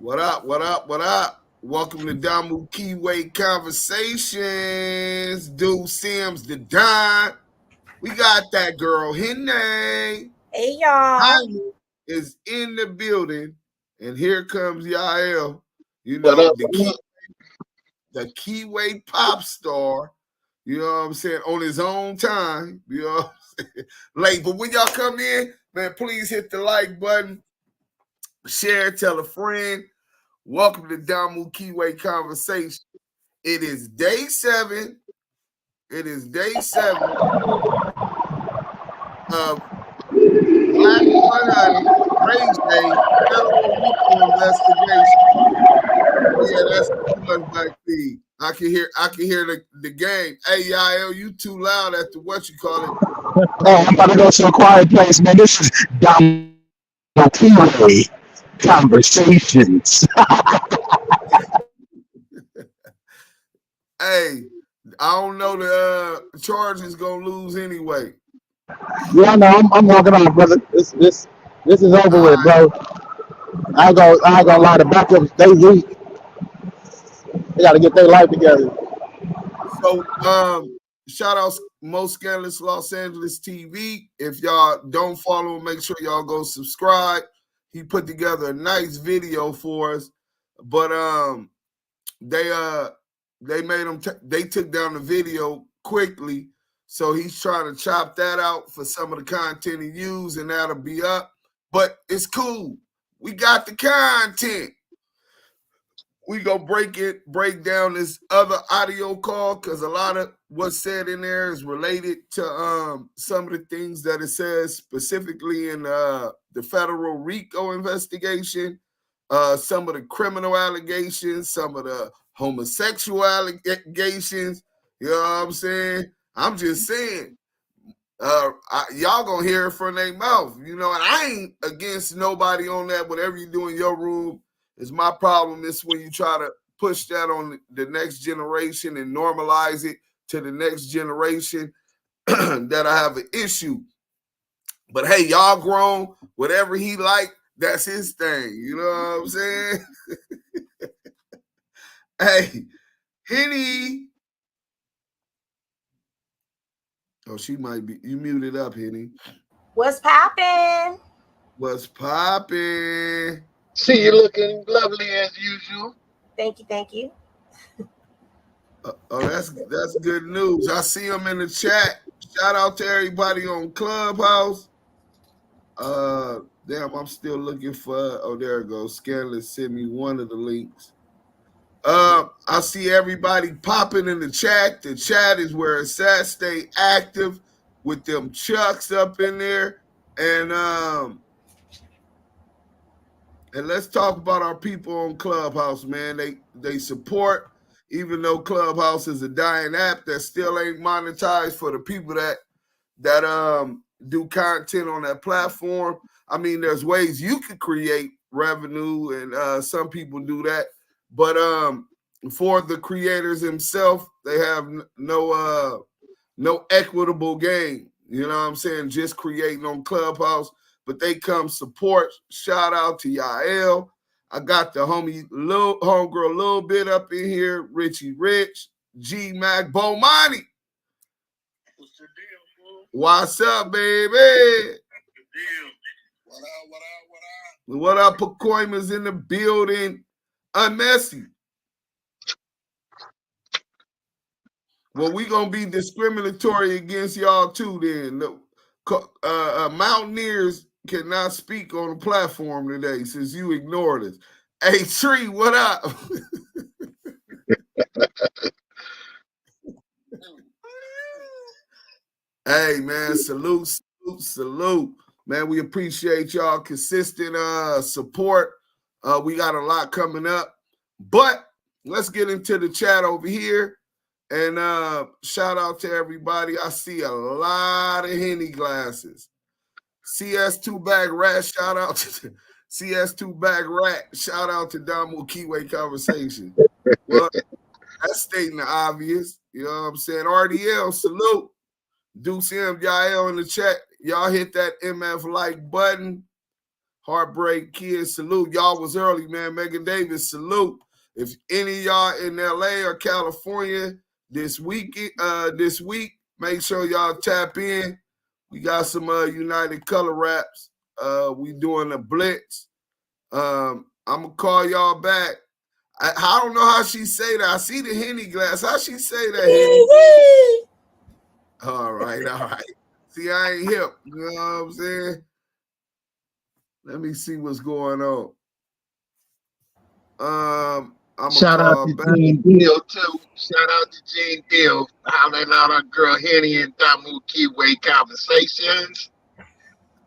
What up? What up? What up? Welcome to Damu Keyway Conversations. Dude Sims the Don. We got that girl Henny. Hey y'all. Hyman is in the building, and here comes Yael. You What know up? the Keyway pop star. You know what I'm saying, on his own time. You know, what I'm saying? Late, but when y'all come in, man, please hit the like button, share, tell a friend. Welcome to Damu Keyway Conversation. It is day 7. It is day 7 of Black 100 RayJ federal RICO investigation. Oh yeah, that's too much back feed. I can hear the game. Hey Yael, you too loud at the what you call it. Oh, I'm about to go to a quiet place, man. This is Keyway Conversations. Hey, I don't know the Chargers gonna lose anyway. Yeah, I know. I'm walking off, brother. This is over All with, right. bro. I ain't gonna lie. The backups they weak. They got to get their life together. So shout out Most Scandalous Los Angeles TV. If y'all don't follow him, make sure y'all go subscribe. He put together a nice video for us. But they made him they took down the video quickly. So he's trying to chop that out for some of the content he used, and that'll be up. But it's cool. We got the content. We go break down this other audio call because a lot of what's said in there is related to some of the things that it says specifically in the federal RICO investigation, some of the criminal allegations, some of the homosexual allegations. You know what I'm saying? I'm just saying. Y'all gonna hear it from their mouth, you know, and I ain't against nobody on that. Whatever you do in your room is my problem. Is when you try to push that on the next generation and normalize it to the next generation that I have an issue. But hey, y'all grown. Whatever he like, that's his thing. You know what I'm saying? Hey, Henny. Oh, she might be. You muted up, Henny. What's poppin'? What's poppin'? See you looking lovely as usual. Thank you. Oh, that's good news. I see him in the chat. Shout out to everybody on Clubhouse. Damn, I'm still looking for. Oh, there it goes. Scanless sent me one of the links. I see everybody popping in the chat. The chat is where it's at. Stay active with them chucks up in there, and let's talk about our people on Clubhouse, man. They support, even though Clubhouse is a dying app that still ain't monetized for the people that do content on that platform. I mean, there's ways you could create revenue, and some people do that, but for the creators themselves, they have no equitable gain. You know what I'm saying? Just creating on Clubhouse, but they come support. Shout out to Yael. I got the homegirl a little bit up in here. Richie Rich, G Mac, Bomani. What's the deal, fool? What's up, baby? Good deal. What up, Pacoima's in the building? Unmessy. Well, we gonna be discriminatory against y'all too. Then Mountaineers cannot speak on the platform today since you ignored us. Hey, Tree, what up? Hey, man, salute. Man, we appreciate y'all consistent support. We got a lot coming up. But let's get into the chat over here. And shout out to everybody. I see a lot of Henny glasses. CS2 Bag Rat, shout out to CS2 Bag Rat. Shout out to Damu Keyway Conversation. Well, that's stating the obvious. You know what I'm saying? RDL, salute. Deuce M, Yael in the chat. Y'all hit that MF like button. Heartbreak Kids, salute. Y'all was early, man. Megan Davis, salute. If any of y'all in LA or California this week, make sure y'all tap in. We got some United Color Raps. We doing a blitz. I'm gonna call y'all back. I don't know how she say that. I see the Henny glass. How she say that, Henny? All right. See, I ain't hip. You know what I'm saying? Let me see what's going on. I'm Shout gonna out call to back. Gene Deal too. Shout out to Gene Deal. Hollering out our girl Henny and Damu Kiwi conversations.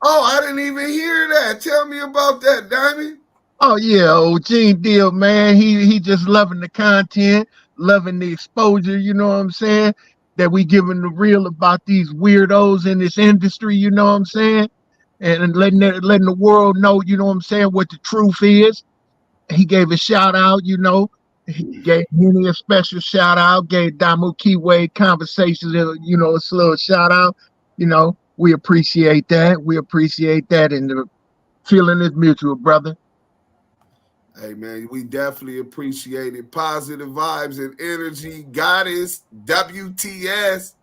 Oh, I didn't even hear that. Tell me about that, Diamond. Oh yeah, old Gene Deal, man. He just loving the content, loving the exposure, you know what I'm saying? That we giving the real about these weirdos in this industry, you know what I'm saying? And letting the world know, you know what I'm saying, what the truth is. He gave a shout out, you know. He gave Henny a special shout out, gave Damu Kiwi conversations, you know, a little shout out. You know, we appreciate that. We appreciate that. And the feeling is mutual, brother. Hey man, we definitely appreciate it. Positive vibes and energy. Goddess WTS.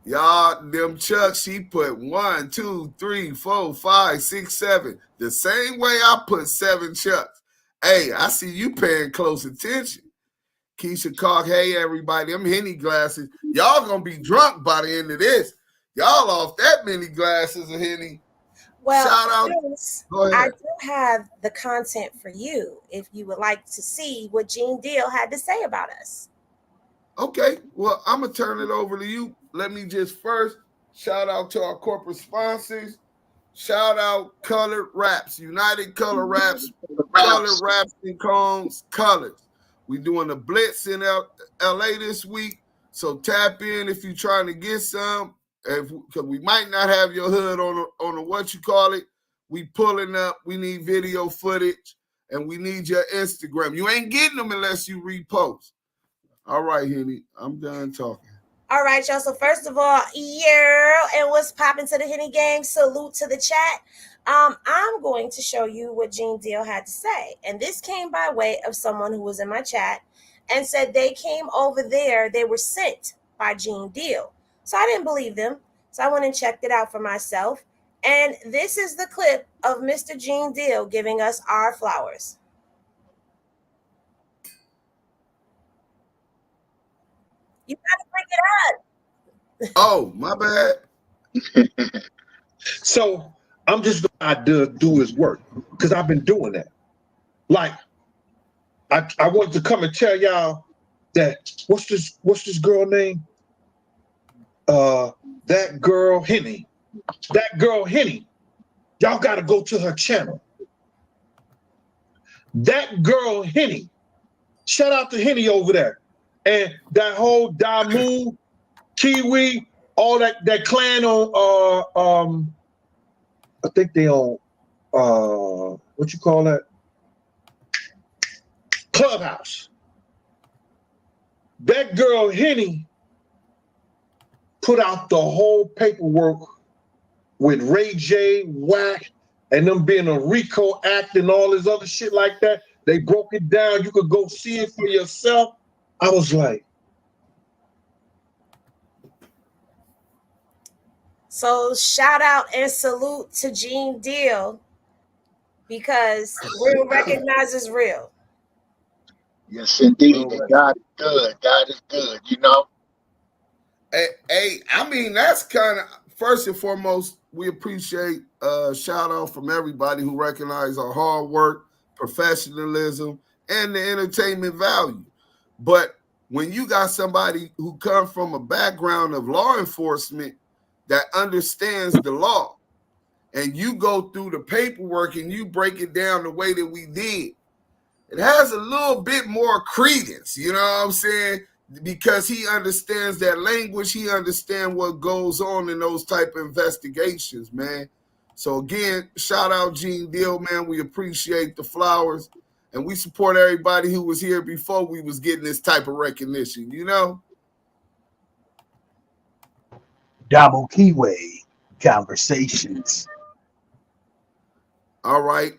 Y'all, them Chucks, she put 1, 2, 3, 4, 5, 6, 7. The same way I put 7 Chucks. Hey, I see you paying close attention. Keisha Clark, hey everybody, them Henny glasses. Y'all gonna be drunk by the end of this. Y'all off that many glasses of Henny. Well, Shout out. Go ahead. I do have the content for you if you would like to see what Gene Deal had to say about us. Okay, well, I'm going to turn it over to you. Let me just first shout out to our corporate sponsors. Shout out Colored Raps, United Color Raps, Colored Raps and Cones, Colors. We doing a blitz in LA this week, so tap in if you're trying to get some. Because we might not have your hood on a what you call it. We pulling up. We need video footage, and we need your Instagram. You ain't getting them unless you repost. All right, Henny, I'm done talking. All right, y'all. So first of all, and what's popping to the Henny gang? Salute to the chat. I'm going to show you what Gene Deal had to say, and this came by way of someone who was in my chat and said they came over there. They were sent by Gene Deal, so I didn't believe them. So I went and checked it out for myself, and this is the clip of Mr. Gene Deal giving us our flowers. You gotta bring it up. Oh, my bad. So I'm just gonna do his work because I've been doing that. Like I wanted to come and tell y'all that what's this girl name? That girl Henny. That girl Henny. Y'all gotta go to her channel. That girl Henny. Shout out to Henny over there. And that whole Damu, Kiwi, all that clan on I think they on what you call that? Clubhouse. That girl Henny put out the whole paperwork with RayJ, Whack, and them being a RICO act and all this other shit like that. They broke it down. You could go see it for yourself. I was like, so shout out and salute to Gene Deal because real recognizes real. Yes, indeed. And God is good. God is good, you know. Hey, I mean, that's kind of, first and foremost, we appreciate shout out from everybody who recognize our hard work, professionalism, and the entertainment value. But when you got somebody who comes from a background of law enforcement that understands the law, and you go through the paperwork and you break it down the way that we did, it has a little bit more credence, you know what I'm saying? Because he understands that language, he understands what goes on in those type of investigations, man. So again, shout out Gene Deal, man. We appreciate the flowers, and we support everybody who was here before we was getting this type of recognition, you know? Damu Kiwi conversations. All right.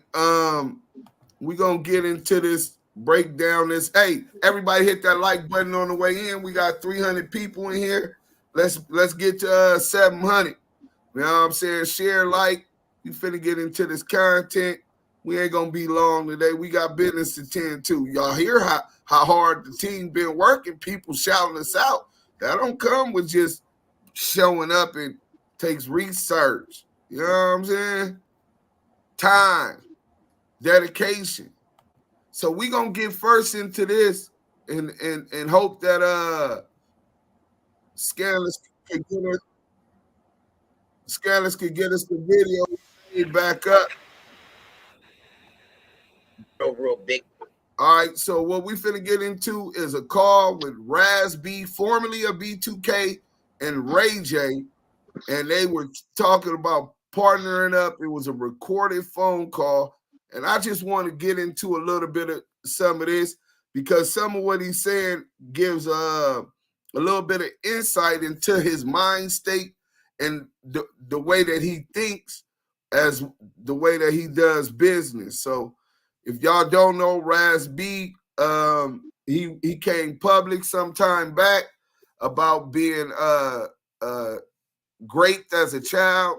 We're gonna get into this, break down this. Hey, everybody hit that like button on the way in. We got 300 people in here. Let's get to 700. You know what I'm saying? Share, like. We finna get into this content. We ain't gonna be long today. We got business to tend to. Y'all hear how hard the team been working, people shouting us out. That don't come with just showing up. It takes research. You know what I'm saying? Time, dedication. So we gonna get first into this and hope that Scandalous could get us the video made back up. Real big. All right, so what we finna get into is a call with Raz B, formerly of B2K, and RayJ, and they were talking about partnering up. It was a recorded phone call, and I just want to get into a little bit of some of this because some of what he's saying gives a little bit of insight into his mind state and the way that he thinks as the way that he does business. So if y'all don't know, Raz B, he came public some time back about being raped as a child,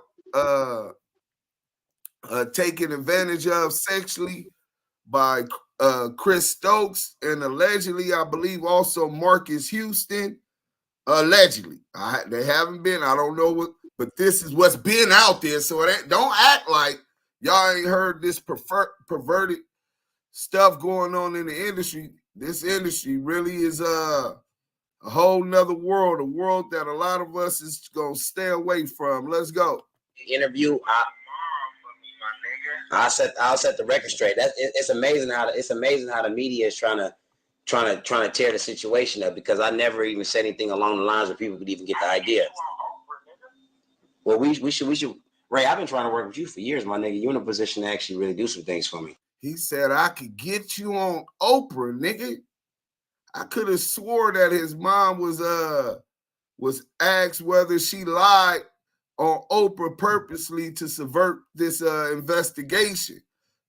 taken advantage of sexually by Chris Stokes, and allegedly, I believe also Marcus Houston. Allegedly, they haven't been. I don't know what, but this is what's been out there. So don't act like y'all ain't heard this perverted stuff going on in the industry. This industry really is a whole nother world, a world that a lot of us is gonna stay away from. Let's go. Interview. I'll set the record straight. It's amazing how the media is trying to tear the situation up, because I never even said anything along the lines where people could even get the idea. Well, we should. Ray, I've been trying to work with you for years, my nigga. You're in a position to actually really do some things for me. He said I could get you on Oprah, nigga. I could have swore that his mom was asked whether she lied on Oprah purposely to subvert this investigation.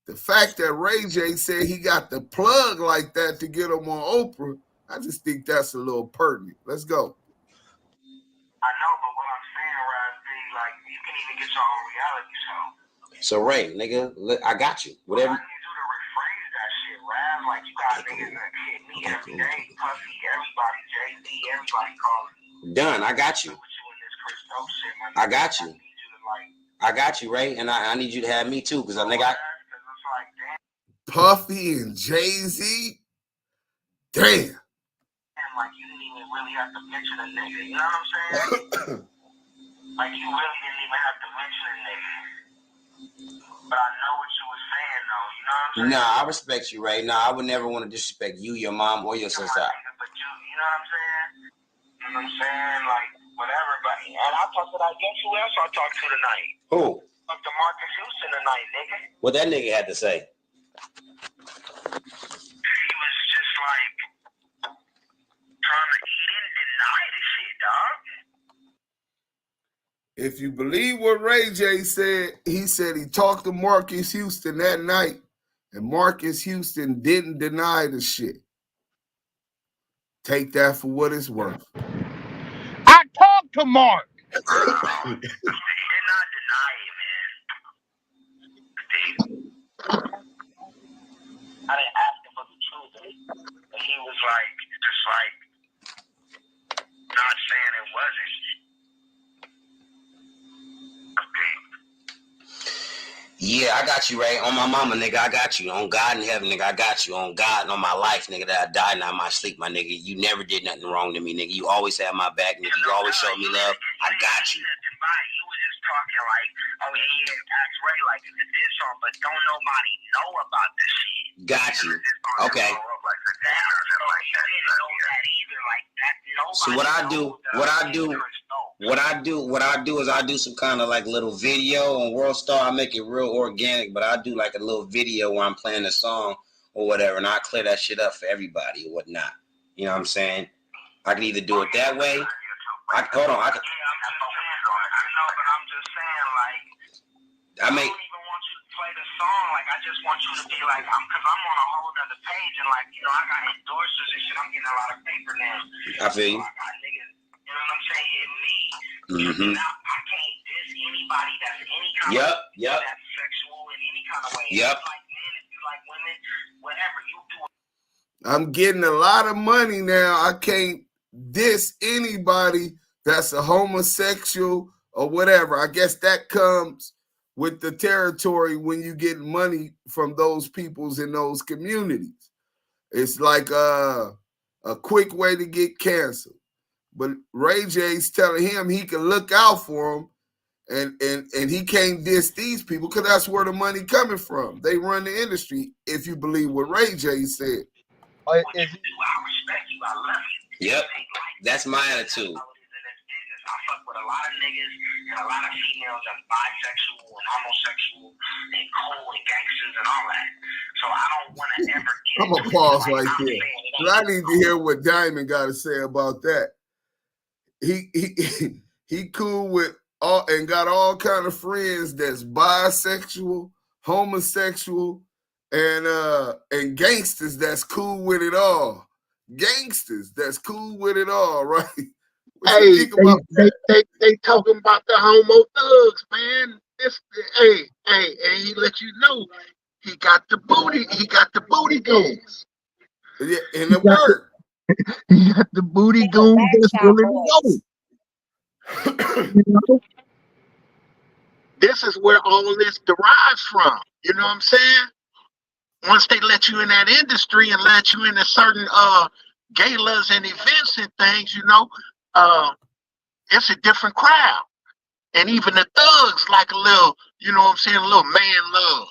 The fact that RayJ said he got the plug like that to get him on Oprah, I just think that's a little pertinent. Let's go. I know, but what I'm saying, Raz B, like, you can even get your own reality show. So, Ray, nigga, I got you. Whatever. I need you to rephrase that shit, Raz. Like, you got niggas that hit me every day, Puffy, everybody, Jay-Z, everybody calling me. Done. I got you. I got you. I got you, Ray, and I need you to have me too, because I think Puffy and Jay-Z? Damn. Like, you didn't even really have to mention a nigga, you know what I'm saying? Like, you really didn't even have to mention a nigga. But I know what you were saying, though, you know what I'm saying? Nah, I respect you, Ray. Nah, I would never want to disrespect you, your mom, or your sister. But you know what I'm saying? You know what I'm saying? Like, whatever, but and I talked to that. Guess who else I talked to tonight? Who? Talked to Marcus Houston tonight, nigga. What that nigga had to say? He was just like trying to eat and deny the shit, dog. If you believe what RayJ said, he said he talked to Marcus Houston that night, and Marcus Houston didn't deny the shit. Take that for what it's worth. I talked to Mark. He did not deny it, man. I didn't ask him for the truth, but he was like, just like, not saying it wasn't. Yeah, I got you, Ray. On my mama, nigga, I got you. On God in heaven, nigga, I got you. On God and on my life, nigga, that I died and I might sleep, my nigga. You never did nothing wrong to me, nigga. You always had my back, nigga. You always showed me love. I got you. You was just talking like, oh yeah, ask Ray like it's a diss song, but don't nobody know about this shit. Got you. Okay. So what I do is I do some kind of like little video on World Star. I make it real organic, but I do like a little video where I'm playing a song or whatever, and I clear that shit up for everybody or whatnot. You know what I'm saying? I can either do it that way. Hold on. I make. Don't even want you to play made a song, like, I just want you to be like, because I'm on a whole other page, and like, you know, I got endorsers and shit. I'm getting a lot of paper now. I feel you. So I got niggas, you know what I'm saying, hit me. Mm-hmm. Now, I can't diss anybody that's any kind of that's sexual in any kind of way. If you like men, if you like women, whatever you do. I'm getting a lot of money now. I can't diss anybody that's a homosexual or whatever. I guess that comes with the territory when you get money from those peoples in those communities. It's like a quick way to get canceled. But RayJ's telling him he can look out for him, and he can't diss these people because that's where the money coming from. They run the industry, if you believe what RayJ said. I respect you. I love you. Yep. That's my attitude. I fuck with a lot of niggas and a lot of females that's bisexual and homosexual and cool and gangsters and all that. So I don't want to ever get. I'm gonna pause right there. I need to hear what Diamond got to say about that. He cool with all and got all kind of friends that's bisexual, homosexual, and gangsters that's cool with it all. Gangsters that's cool with it all, right? What you think about that? They talking about the homo thugs, man. And he let you know he got the booty goons. Yeah, in the work. He got the booty goons that's willing to go. You know? This is where all this derives from. You know what I'm saying? Once they let you in that industry and let you into certain galas and events and things, you know, it's a different crowd. And even the thugs like a little, you know what I'm saying, a little man love,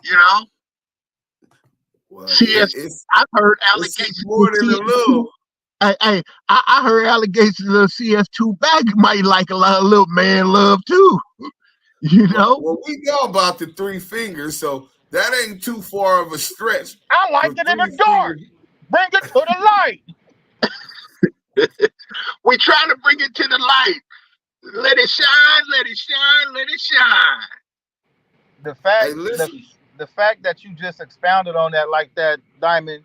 you know? Well, I've heard allegations more than a little. I heard allegations of CS2 back might like a lot of little man love too. You know? Well, we know about the 3 fingers, so that ain't too far of a stretch. I like it in the dark. Bring it to the light. We're trying to bring it to the light. Let it shine, let it shine, let it shine. The fact that you just expounded on that like that, Diamond,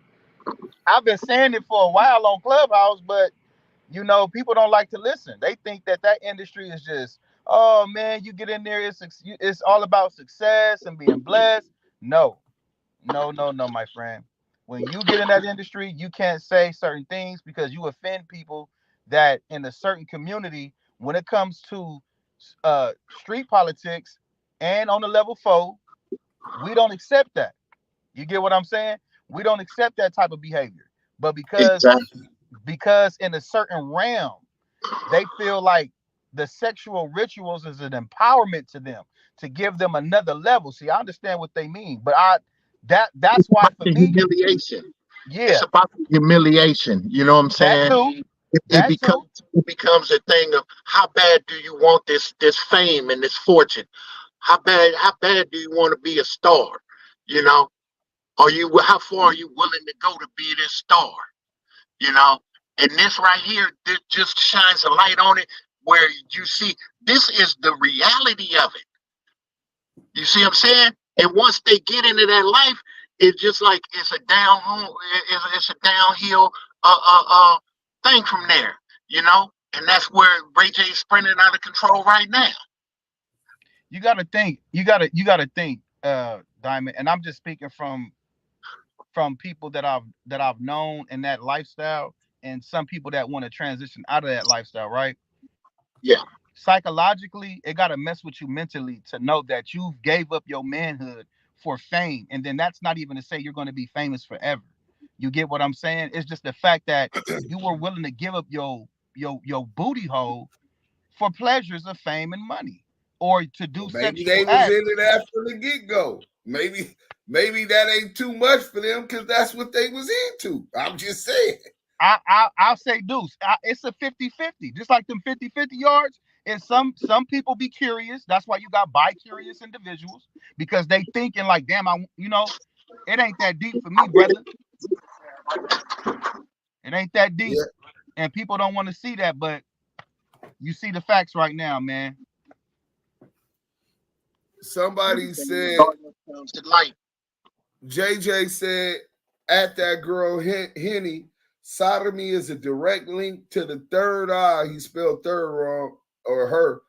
I've been saying it for a while on Clubhouse, but you know, people don't like to listen. They think that industry is just, oh man, you get in there, it's all about success and being blessed. No, my friend. When you get in that industry, you can't say certain things because you offend people that in a certain community, when it comes to street politics and on the level 4, we don't accept that. You get what I'm saying? We don't accept that type of behavior. But because in a certain realm, they feel like the sexual rituals is an empowerment to them, to give them another level. See, I understand what they mean, but that's why for me, humiliation. Yeah, it's about humiliation. You know what I'm saying? It becomes a thing of how bad do you want this fame and this fortune? How bad do you want to be a star? You know, how far are you willing to go to be this star? You know, and this right here, this just shines a light on it where you see this is the reality of it. You see what I'm saying? And once they get into that life, it's just like it's a downhill thing from there, you know? And that's where RayJ is sprinting out of control right now. You gotta think, Diamond, and I'm just speaking from people that I've known in that lifestyle and some people that want to transition out of that lifestyle, right? Yeah. Psychologically, it gotta mess with you mentally to know that you gave up your manhood for fame. And then that's not even to say you're gonna be famous forever. You get what I'm saying? It's just the fact that you were willing to give up your booty hole for pleasures of fame and money, or to do maybe sexual they was acts. into that from the get-go. Maybe that ain't too much for them because that's what they was into. I'm just saying. I'll say Deuce. It's a 50-50. Just like them 50-50 yards. And some people be curious. That's why you got bi-curious individuals, because they thinking like, damn, it ain't that deep for me, brother. It ain't that deep. Yeah. And people don't want to see that, but you see the facts right now, man. Somebody said, comes to light. JJ said, at that girl Henny, sodomy is a direct link to the third eye. He spelled third wrong, or her.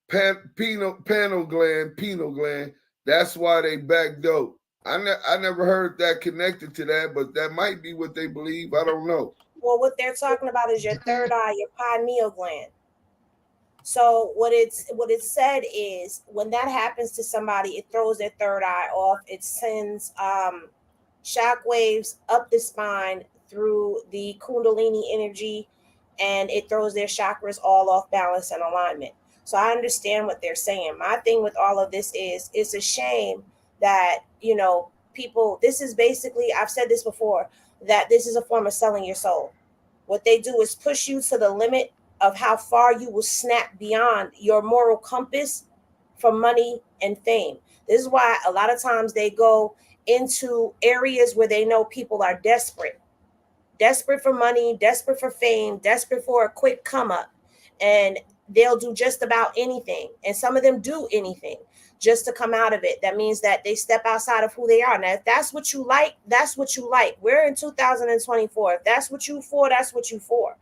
Pineal gland. That's why they back dope. I never heard that connected to that, but that might be what they believe. I don't know. Well, what they're talking about is your third eye, your pineal gland. So what it's said is when that happens to somebody, it throws their third eye off. It sends shock waves up the spine through the Kundalini energy, and it throws their chakras all off balance and alignment. So I understand what they're saying. My thing with all of this is it's a shame that, people, this is basically, I've said this before, that this is a form of selling your soul. What they do is push you to the limit of how far you will snap beyond your moral compass for money and fame. This is why a lot of times they go into areas where they know people are desperate for money, desperate for fame, desperate for a quick come up. And they'll do just about anything. And some of them do anything just to come out of it. That means that they step outside of who they are. Now, if that's what you like, that's what you like. We're in 2024. If that's what you for, that's what you for.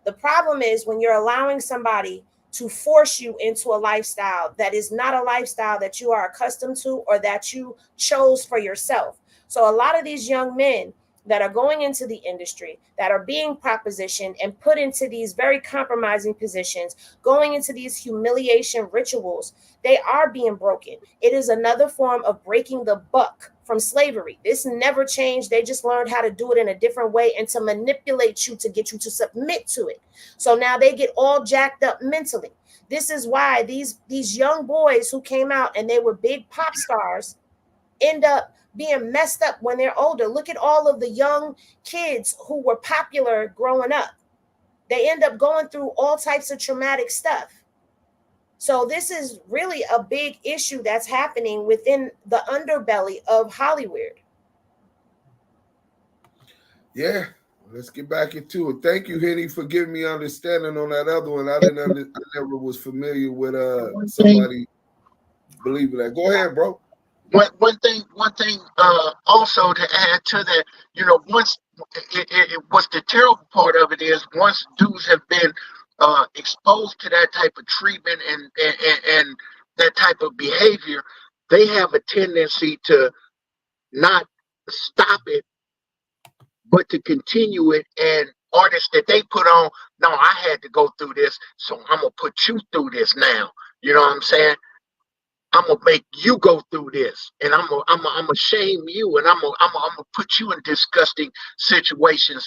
The problem is when you're allowing somebody to force you into a lifestyle that is not a lifestyle that you are accustomed to or that you chose for yourself. So a lot of these young men that are going into the industry, that are being propositioned and put into these very compromising positions, going into these humiliation rituals, they are being broken. It is another form of breaking the buck from slavery. This never changed. They just learned how to do it in a different way and to manipulate you to get you to submit to it. So now they get all jacked up mentally. This is why these young boys who came out and they were big pop stars end up being messed up when they're older. Look at all of the young kids who were popular growing up. They end up going through all types of traumatic stuff. So this is really a big issue that's happening within the underbelly of Hollywood. Yeah, let's get back into it. Thank you, Henny, for giving me understanding on that other one. I never was familiar with somebody believing that. Go ahead, bro. One thing also to add to that, once what's the terrible part of it is once dudes have been exposed to that type of treatment and that type of behavior, they have a tendency to not stop it, but to continue it. And artists that they put on, no, I had to go through this, so I'm gonna put you through this now. You know what I'm saying? I'm gonna make you go through this, and I'm gonna shame you, and I'm gonna put you in disgusting situations,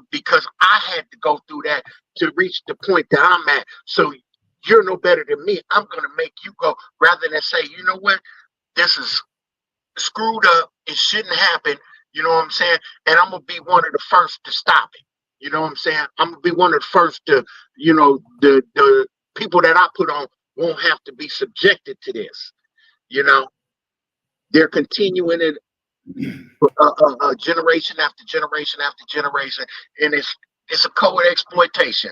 because I had to go through that to reach the point that I'm at. So you're no better than me. I'm gonna make you go, rather than say, you know what, this is screwed up. It shouldn't happen. You know what I'm saying? And I'm gonna be one of the first to stop it. You know what I'm saying? I'm gonna be one of the first to, the people that I put on won't have to be subjected to this. They're continuing it generation after generation after generation, and it's a co-exploitation.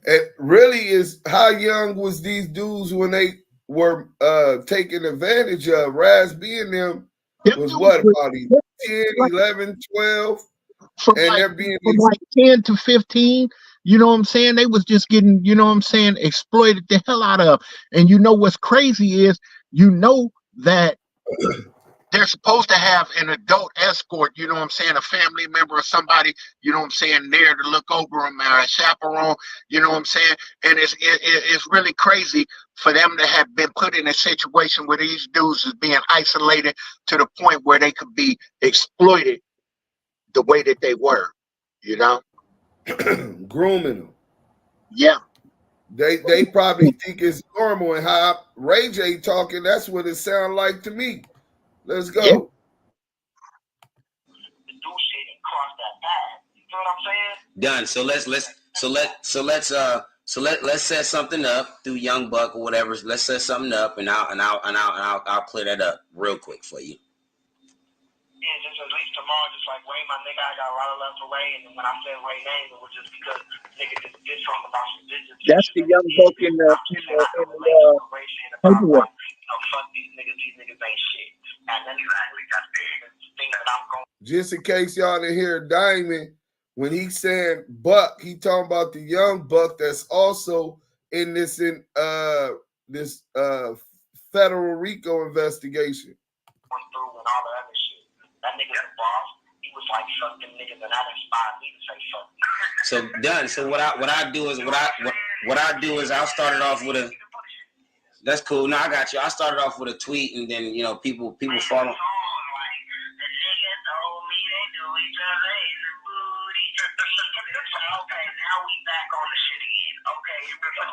It really is. How young was these dudes when they were taken advantage of? Raz B and them was what, about 10, 11, 12? And they're being from like 10 to 15. You know what I'm saying? They was just getting, exploited the hell out of. And what's crazy is, that they're supposed to have an adult escort, a family member or somebody, there to look over them, or a chaperone, and it's really crazy for them to have been put in a situation where these dudes is being isolated to the point where they could be exploited the way that they were, grooming them. Yeah. They probably think it's normal, and how RayJ talking, that's what it sounds like to me. Let's go. Yeah. To do shit and cross that path. You know what I'm saying? Done. So let's set something up through Young Buck or whatever. Let's set something up, and I'll clear that up real quick for you. Yeah, just at least tomorrow, just like Ray, my nigga, I got a lot of love for Ray, and then when I said Ray name, it was just because nigga just did something about some business. That's the Young Buck in the paperwork. fuck these niggas ain't shit. And then exactly, that's the thing that I'm going. Just in case y'all didn't hear Diamond, when he said Buck, he talking about the young Buck that's also in this federal RICO investigation. Went through and all the other shit. That nigga was boss. He was like, fuck them niggas, and that inspired me to say fuck them. So done. So what I do is I'll start it off with a. That's cool. No, I got you. I started off with a tweet, and then people follow. Okay, now we back on the shit again. Okay, here we go.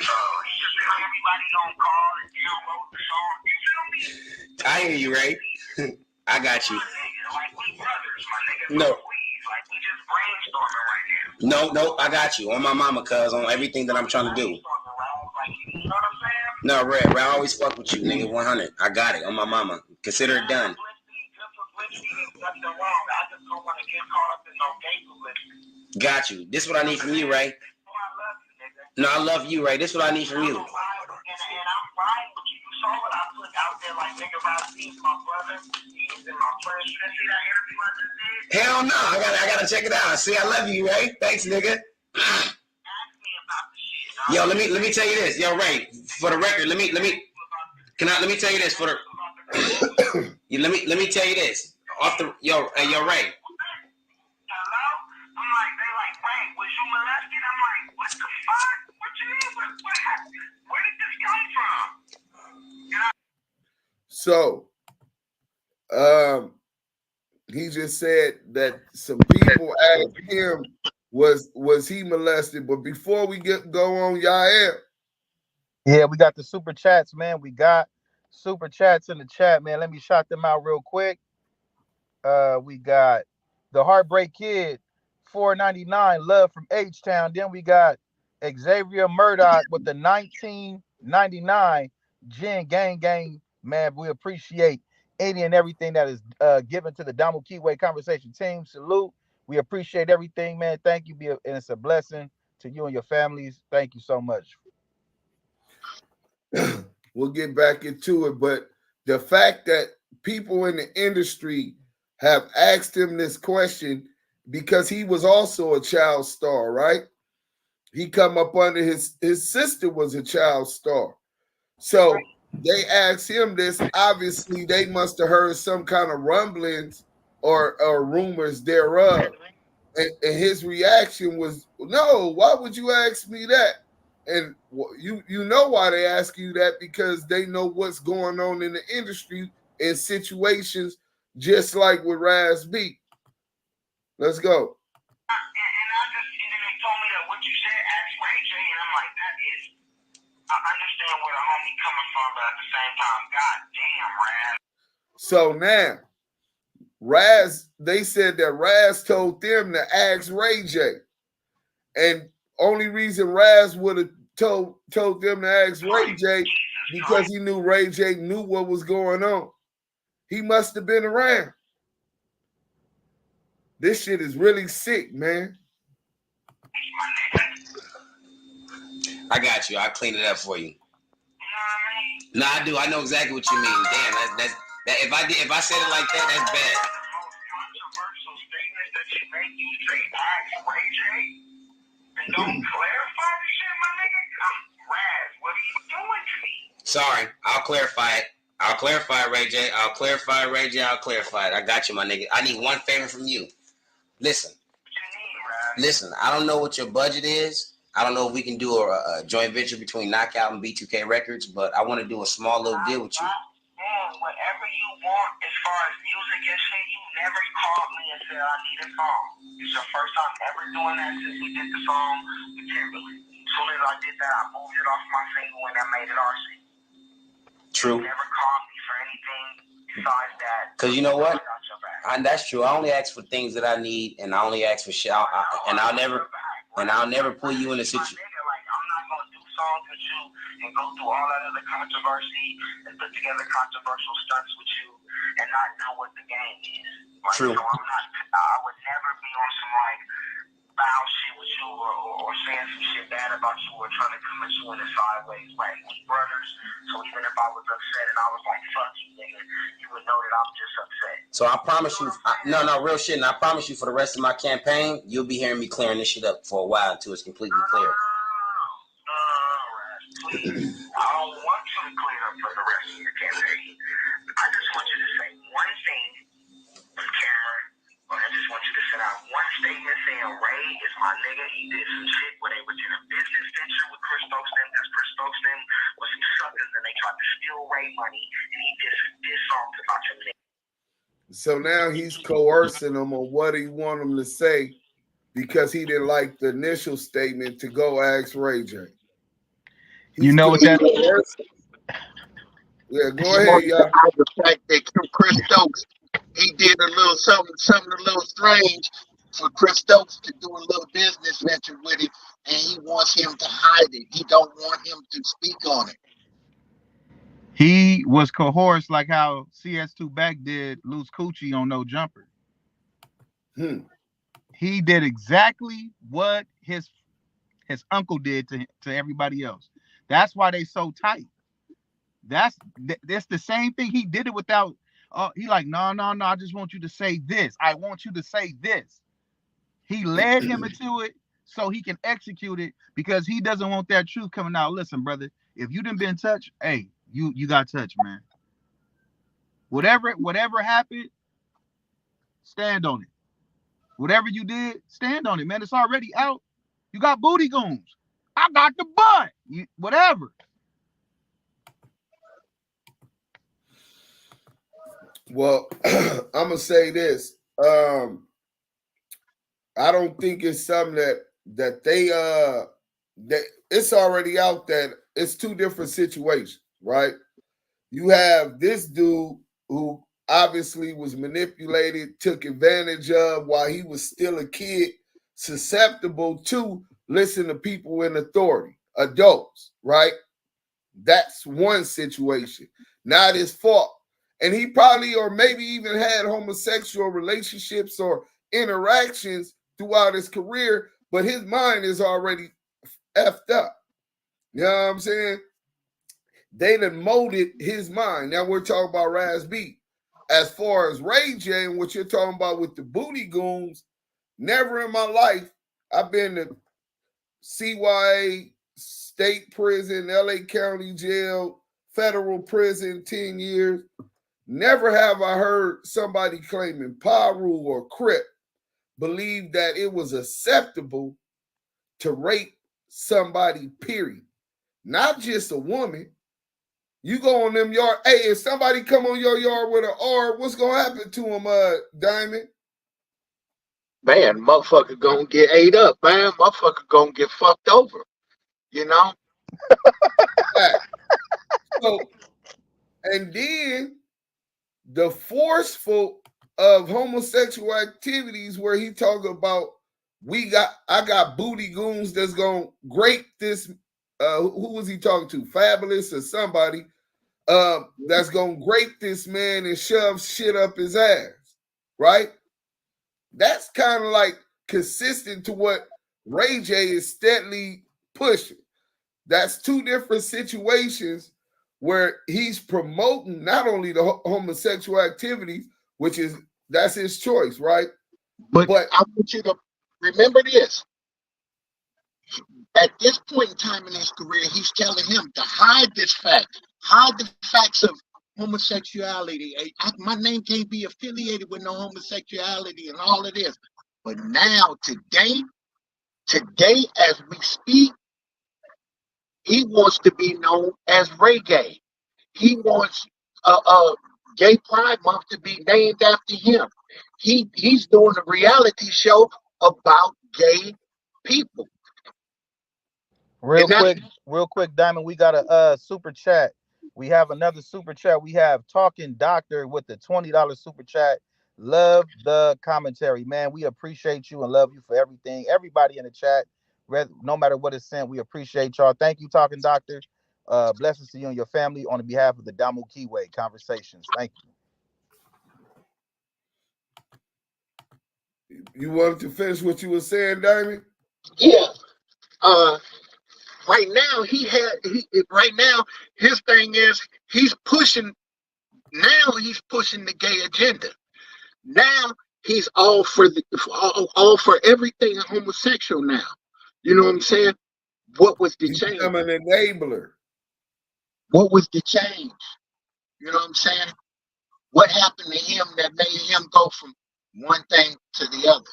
So everybody gonna call and download the song. You feel me? I hear you, Ray. I got you. Like we brothers, my nigga. No. Like we just brainstorming right now. No, I got you. On my mama, cuz, on everything that I'm trying to do. Like, you know what I'm saying? No, Red, I always fuck with you, nigga. 100. I got it. On my mama. Consider it done. Got you. This is what I need from you, Ray. No, I love you, Ray. This is what I need from you. And I'm riding with you. You saw what I put out there, like nigga Raz B, my brother. He's in my friend. You didn't see that interview I just did? Hell no. I gotta check it out. See, I love you, Ray. Thanks, nigga. Ask me about the shit. Yo, let me tell you this. Yo, Ray, for the record, let me tell you this for the let me tell you this. Off the yo, Ray. Hello? I'm like, they like, Ray, was you molested? I'm like, what the fuck? What you mean? What happened? Where did this come from? So, he just said that some people asked him was he molested, but before we go on, y'all. Yeah, we got the super chats, man. We got super chats in the chat, man. Let me shout them out real quick. We got the Heartbreak Kid, $4.99, love from H-Town. Then we got Xavier Murdoch with the $19.99 Gin Gang. Man, we appreciate any and everything that is given to the Damo Keyway Conversation team. Salute. We appreciate everything, man. Thank you. And it's a blessing to you and your families. Thank you so much. We'll get back into it, but the fact that people in the industry have asked him this question because he was also a child star, right? He come up under his sister was a child star. So they asked him this. Obviously, they must have heard some kind of rumblings or rumors thereof. And his reaction was, no, why would you ask me that? And you know why they ask you that, because they know what's going on in the industry in situations just like with Raz B. Let's go. And then they told me that what you said, ask RayJ, and I'm like, that is, I understand where the homie coming from, but at the same time, god damn, Raz. So now, Raz, they said that Raz told them to ask RayJ. And only reason Raz would have told them to ask RayJ because he knew RayJ knew what was going on. He must have been around. This shit is really sick, man. I got you. I'll clean it up for you. No, I do. I know exactly what you mean. Damn, that's if I said it like that, that's bad. Controversial statements that you make, you say ask RayJ, and don't clarify the shit, my nigga. Raz, what are you doing to me? Sorry, I'll clarify it. I'll clarify it, RayJ. I'll clarify it, RayJ. I'll clarify it. I got you, my nigga. I need one favor from you. Listen. Listen, I don't know what your budget is. I don't know if we can do a joint venture between Knockout and B2K Records, but I want to do a small little deal with you. Whatever you want as far as music and shit, you never called me and said I need a song. It's your first time ever doing that since we did the song with Timberland. As soon as I did that, I moved it off my single and I made it our single. True. You never called me for anything besides that. Because you know what? That's true. I only ask for things that I need, and I only ask for shit. And I'll never put you in a situation. Like, I'm not gonna do songs with you and go through all that other controversy and put together controversial stunts with you and not know what the game is. Like, True. So I would never be on some like foul shit with you or saying some shit bad about you or trying to come at you in a sideways way. We brothers, so even if I was upset and I was like, fuck you, nigga, you would know that I'm just upset. So I promise you, no, real shit, and I promise you for the rest of my campaign, you'll be hearing me clearing this shit up for a while until it's completely clear. I don't want you to clear up for the rest of your campaign. I just want you to say one thing on camera, or I just want you to send out one statement saying Ray is my nigga. He did some shit where they was in a business venture with Chris Stokes because Chris Stokes was some suckers and they tried to steal Ray money and he did some diss songs about your nigga. So now he's coercing them on what he want them to say because he didn't like the initial statement to go ask RayJ. You know what that is? Yeah, go ahead, y'all. The fact that Chris Stokes, he did a little something a little strange for Chris Stokes to do a little business venture with it, and he wants him to hide it. He don't want him to speak on it. He was coerced like how CS2Back did Loose Coochie on No Jumper. He did exactly what his uncle did to everybody else. That's why they so tight. That's the same thing. He did it without. He like no. I just want you to say this. I want you to say this. He led him into it so he can execute it because he doesn't want that truth coming out. Listen, brother, if you done been touched, hey, you got touched, man. Whatever happened, stand on it. Whatever you did, stand on it, man. It's already out. You got booty goons. I got the butt. Whatever. Well, I'm gonna say this. I don't think it's something that they it's already out that it's two different situations, right? You have this dude who obviously was manipulated, took advantage of while he was still a kid, susceptible to listen to people in authority, adults, right? That's one situation. Not his fault. And he probably or maybe even had homosexual relationships or interactions throughout his career, but his mind is already effed up. You know what I'm saying? They done molded his mind. Now we're talking about Raz B. As far as RayJ and what you're talking about with the booty goons, never in my life, I've been to CYA, state prison, LA County jail, federal prison, 10 years. Never have I heard somebody claiming Paru or Crip believe that it was acceptable to rape somebody, period. Not just a woman. You go on them yard. Hey, if somebody come on your yard with an R, what's gonna happen to him, Diamond? Man, motherfucker gonna get ate up, man. Motherfucker gonna get fucked over. You know? So, and then the forceful of homosexual activities where he talk about I got booty goons that's gonna grape this. Who was he talking to? Fabulous or somebody that's gonna grape this man and shove shit up his ass, right? That's kind of like consistent to what RayJ is steadily pushing. That's two different situations where he's promoting not only the homosexual activities, that's his choice, right? But I want you to remember this. At this point in time in his career, he's telling him to hide this fact, hide the facts of homosexuality. My name can't be affiliated with no homosexuality and all of this. But now, today, as we speak, he wants to be known as RayJ. He wants Gay Pride Month to be named after him. He's doing a reality show about gay people. Real quick, Diamond, we got a super chat. We have another super chat. We have Talking Doctor with the $20 super chat. Love the commentary, man. We appreciate you and love you for everything. Everybody in the chat, no matter what is sent, we appreciate y'all. Thank you, Talking Doctor. Blessings to you and your family on behalf of the Damu Kiwe Conversations. Thank you. You wanted to finish what you were saying, Diamond? Yeah. Right now right now his thing is he's pushing the gay agenda. Now he's all for everything homosexual now. You know what I'm saying? What was the He's change? become an enabler. What was the change? You know what I'm saying? What happened to him that made him go from one thing to the other?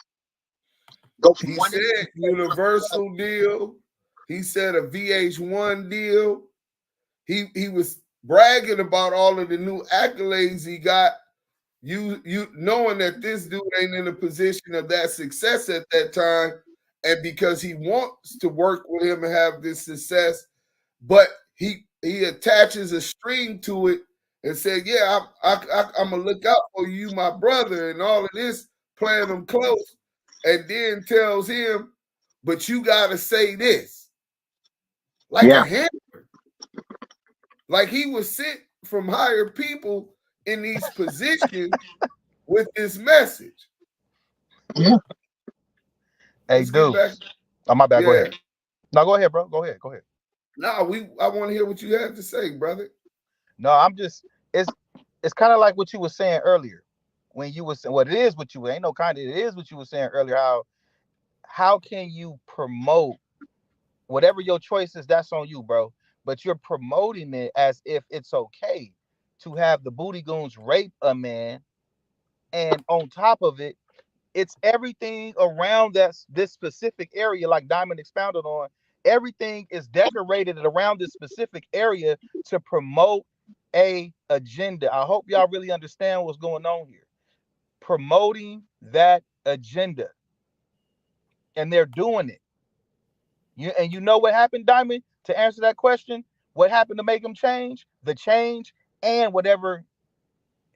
Go from He one said thing to the other. Universal deal. He said a VH1 deal. He was bragging about all of the new accolades he got. You knowing that this dude ain't in a position of that success at that time, and because he wants to work with him and have this success, but he attaches a string to it and said, "Yeah, I'm gonna look out for you, my brother," and all of this, playing him close, and then tells him, "But you gotta say this," like a handler, like he was sent from higher people in these positions with this message. Yeah. Hey, Let's get dude. back. Oh, my bad. Yeah. Go ahead. No, go ahead, bro. Go ahead. No, I want to hear what you have to say, brother. No, I'm just it's kind of like what you were saying earlier when you was what it is what you ain't no kind of it is what you were saying earlier. How can you promote whatever your choice is? That's on you, bro. But you're promoting it as if it's okay to have the booty goons rape a man, and on top of it, it's everything around this specific area, like Diamond expounded on. Everything is decorated around this specific area to promote a agenda. I hope y'all really understand what's going on here. Promoting that agenda, and they're doing it. You know what happened, Diamond? To answer that question, what happened to make him change? The change and whatever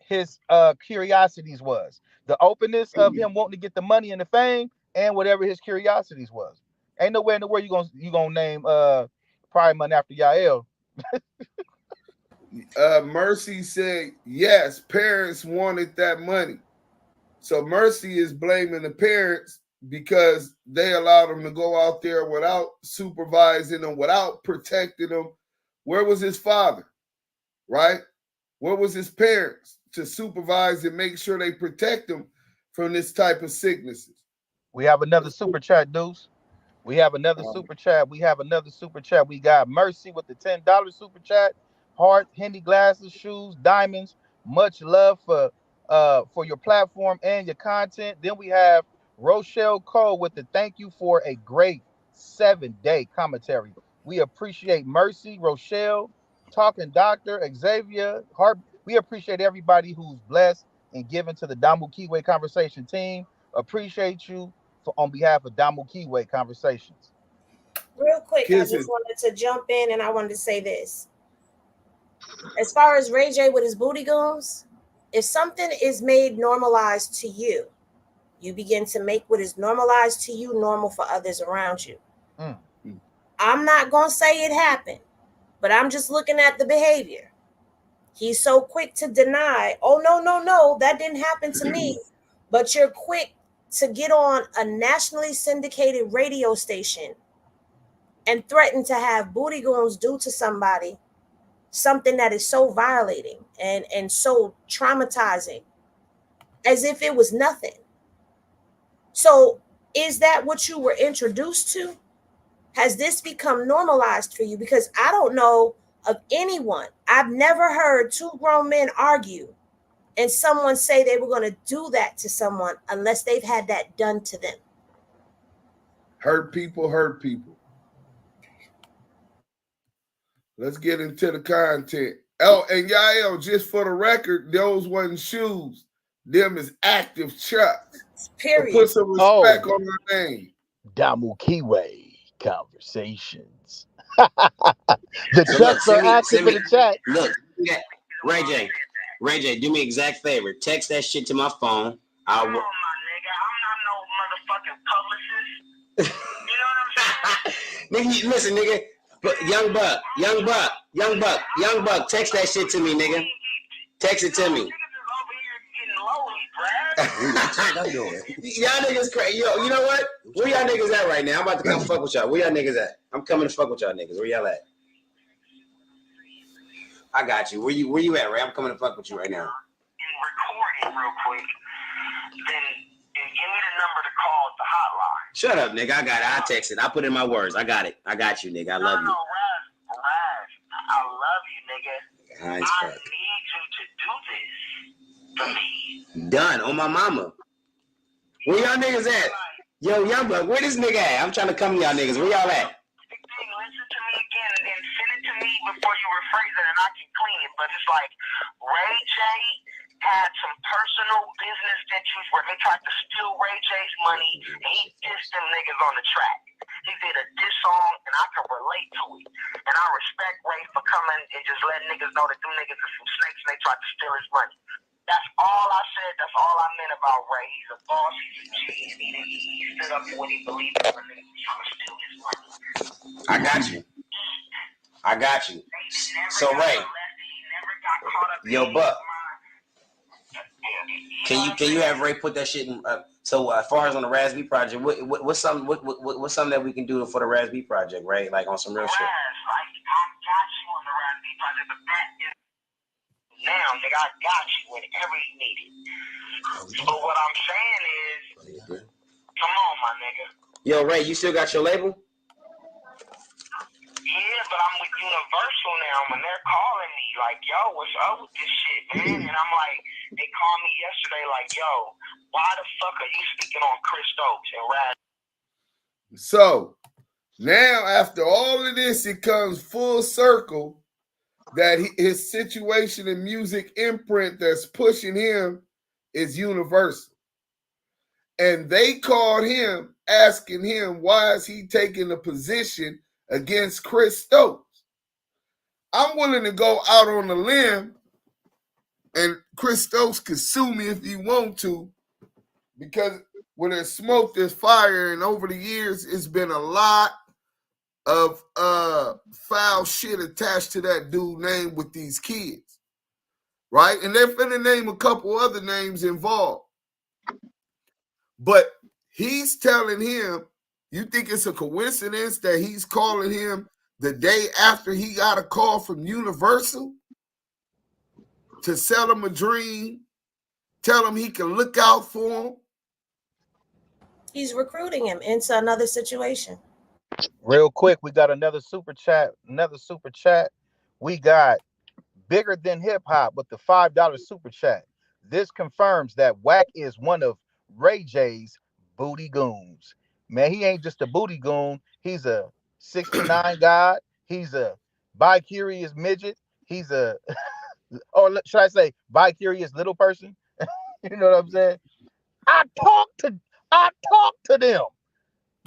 his curiosities was, the openness of him wanting to get the money and the fame, and whatever his curiosities was. Ain't nowhere in the world you gonna name Pride Month after Yael. Mercy said, yes, parents wanted that money. So Mercy is blaming the parents because they allowed them to go out there without supervising them, without protecting them. Where was his father, right? Where was his parents to supervise and make sure they protect him from this type of sicknesses? We have another super chat, Deuce. We have another super chat. We got Mercy with the $10 super chat. Heart, Hendy glasses, shoes, diamonds. Much love for your platform and your content. Then we have Rochelle Cole with the thank you for a great 7-day commentary. We appreciate Mercy, Rochelle, Talking Doctor, Xavier, Heart. We appreciate everybody who's blessed and given to the Damu Kiwe Conversation team. Appreciate you on behalf of Damu Kiwe Conversations. Real quick, I Kiss just it. wanted to jump in and I wanted to say this. As far as RayJ with his booty goons, if something is made normalized to you, you begin to make what is normalized to you normal for others around you. I'm not going to say it happened, but I'm just looking at the behavior. He's so quick to deny, oh, no, that didn't happen to me. But you're quick to get on a nationally syndicated radio station and threaten to have booty goons do to somebody something that is so violating and so traumatizing as if it was nothing. So is that what you were introduced to? Has this become normalized for you? Because I don't know of anyone. I've never heard two grown men argue and someone say they were going to do that to someone unless they've had that done to them. Hurt people. Let's get into the content. Oh, and Yael, just for the record, those wasn't shoes. Them is active chucks. Period. So put some respect on her name. Damu Kiwe Conversations. The chucks are active in the chat. Look, RayJ, do me exact favor. Text that shit to my phone. Come on, my nigga. I'm not no motherfucking publicist. You know what I'm saying? Nigga, listen, nigga. Young Buck, text that shit to me, nigga. Text it to me. Niggas is over here getting lowly, bruh. What y'all doing? Y'all niggas crazy. Yo, you know what? Where y'all niggas at right now? I'm about to come fuck with y'all. Where y'all niggas at? I'm coming to fuck with y'all niggas. Where y'all at? I got you. Where you at, Ray? I'm coming to fuck with you right now. Recording real quick. Then give me the number to call at the hotline. Shut up, nigga. I got it. I text it. I put in my words. I got it. I got you, nigga. I love you. No, Raz, I love you, nigga. I need you to do this for me. Done. On my mama. Where y'all niggas at? Yo, Youngbuck, where this nigga at? I'm trying to come to y'all niggas. Where y'all at? Listen to me again and then send it to me before you rephrase it and I can clean it. But it's like RayJ had some personal business issues where they tried to steal RayJ's money and he dissed them niggas on the track. He did a diss song and I can relate to it. And I respect Ray for coming and just letting niggas know that them niggas are some snakes and they tried to steal his money. That's all I said. That's all I meant about Ray. He's a boss. He's a G. And he stood up for what he believed in when niggas was trying to steal his money. I got you. I got you. So, Ray. Yo, Buck. Can you have Ray put that shit in? So, as far as on the Raz B project, what's something that we can do for the Raz B project, Ray? Like on some real shit. Like, I got you on the Raz B project, but that is now, nigga. I got you whenever you need it. But what I'm saying is, come on, my nigga. Yo, Ray, you still got your label? Yeah, but I'm with Universal now. When they're calling me, like, yo, what's up with this shit, man? And I'm like, they called me yesterday, like, yo, why the fuck are you speaking on Chris Stokes and Raz? So now, after all of this, it comes full circle that his situation and music imprint that's pushing him is Universal. And they called him, asking him, why is he taking a position against Chris Stokes? I'm willing to go out on a limb, and Chris Stokes can sue me if he want to, because when there's smoke, there's fire, and over the years, it's been a lot of foul shit attached to that dude name with these kids, right? And they're finna name a couple other names involved. But he's telling him, you think it's a coincidence that he's calling him the day after he got a call from Universal to sell him a dream, tell him he can look out for him? He's recruiting him into another situation. Real quick, we got another super chat. We got Bigger Than Hip Hop with the $5 super chat. This confirms that Wack is one of RayJ's booty goons. Man, he ain't just a booty goon. He's a 69 god. He's a bi-curious midget. He's a, or should I say, bi-curious little person? You know what I'm saying? I talk to them.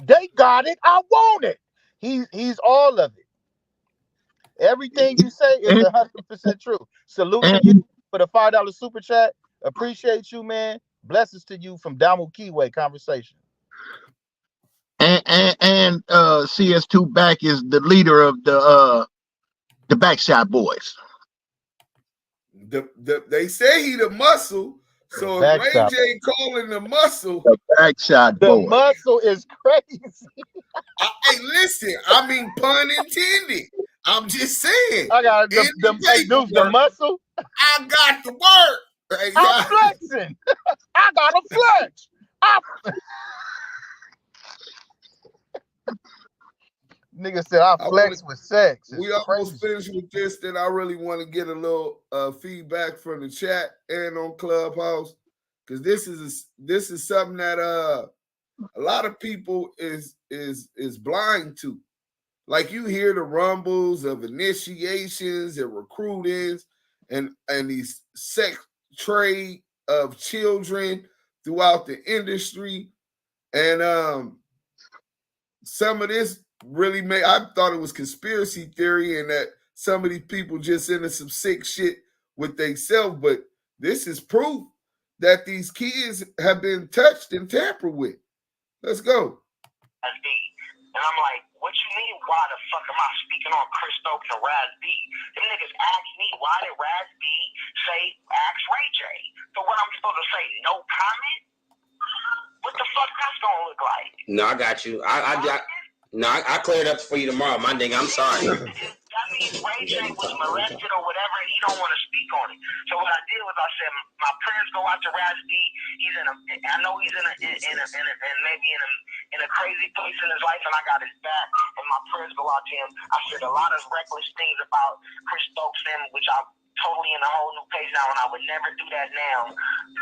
They got it. I want it. He's all of it. Everything you say is 100% true. Salute to you for the $5 super chat. Appreciate you, man. Blessings to you from Damu Keyway Conversation. And CS2 Back is the leader of the Backshot Boys. They say he the muscle, so if RayJ calling the muscle, the Backshot the Boys. muscle is crazy. Hey, listen, I mean pun intended. I'm just saying. I got the muscle. I got the work. Hey, I'm flexing. I got to flex. Nigga said I flex with sex. We almost finished with this. Then I really want to get a little feedback from the chat and on Clubhouse, because this is something that a lot of people is blind to. Like, you hear the rumbles of initiations and recruitings and these sex trade of children throughout the industry, and some of this really I thought it was conspiracy theory and that some of these people just into some sick shit with themselves, but this is proof that these kids have been touched and tampered with. Let's go. And I'm like, what you mean, why the fuck am I speaking on Chris Stokes and Raz B? Them niggas asked me, why did Raz B say ask RayJ? So what I'm supposed to say, no comment? No, I got you. I cleared up for you tomorrow, my nigga. I'm sorry. That means RayJ was molested or whatever, and he don't want to speak on it. So what I did was I said, my prayers go out to Raz B. He's I know he's maybe in a crazy place in his life, and I got his back, and my prayers go out to him. I said a lot of reckless things about Chris Stokes, which I'm totally in a whole new page now, and I would never do that now.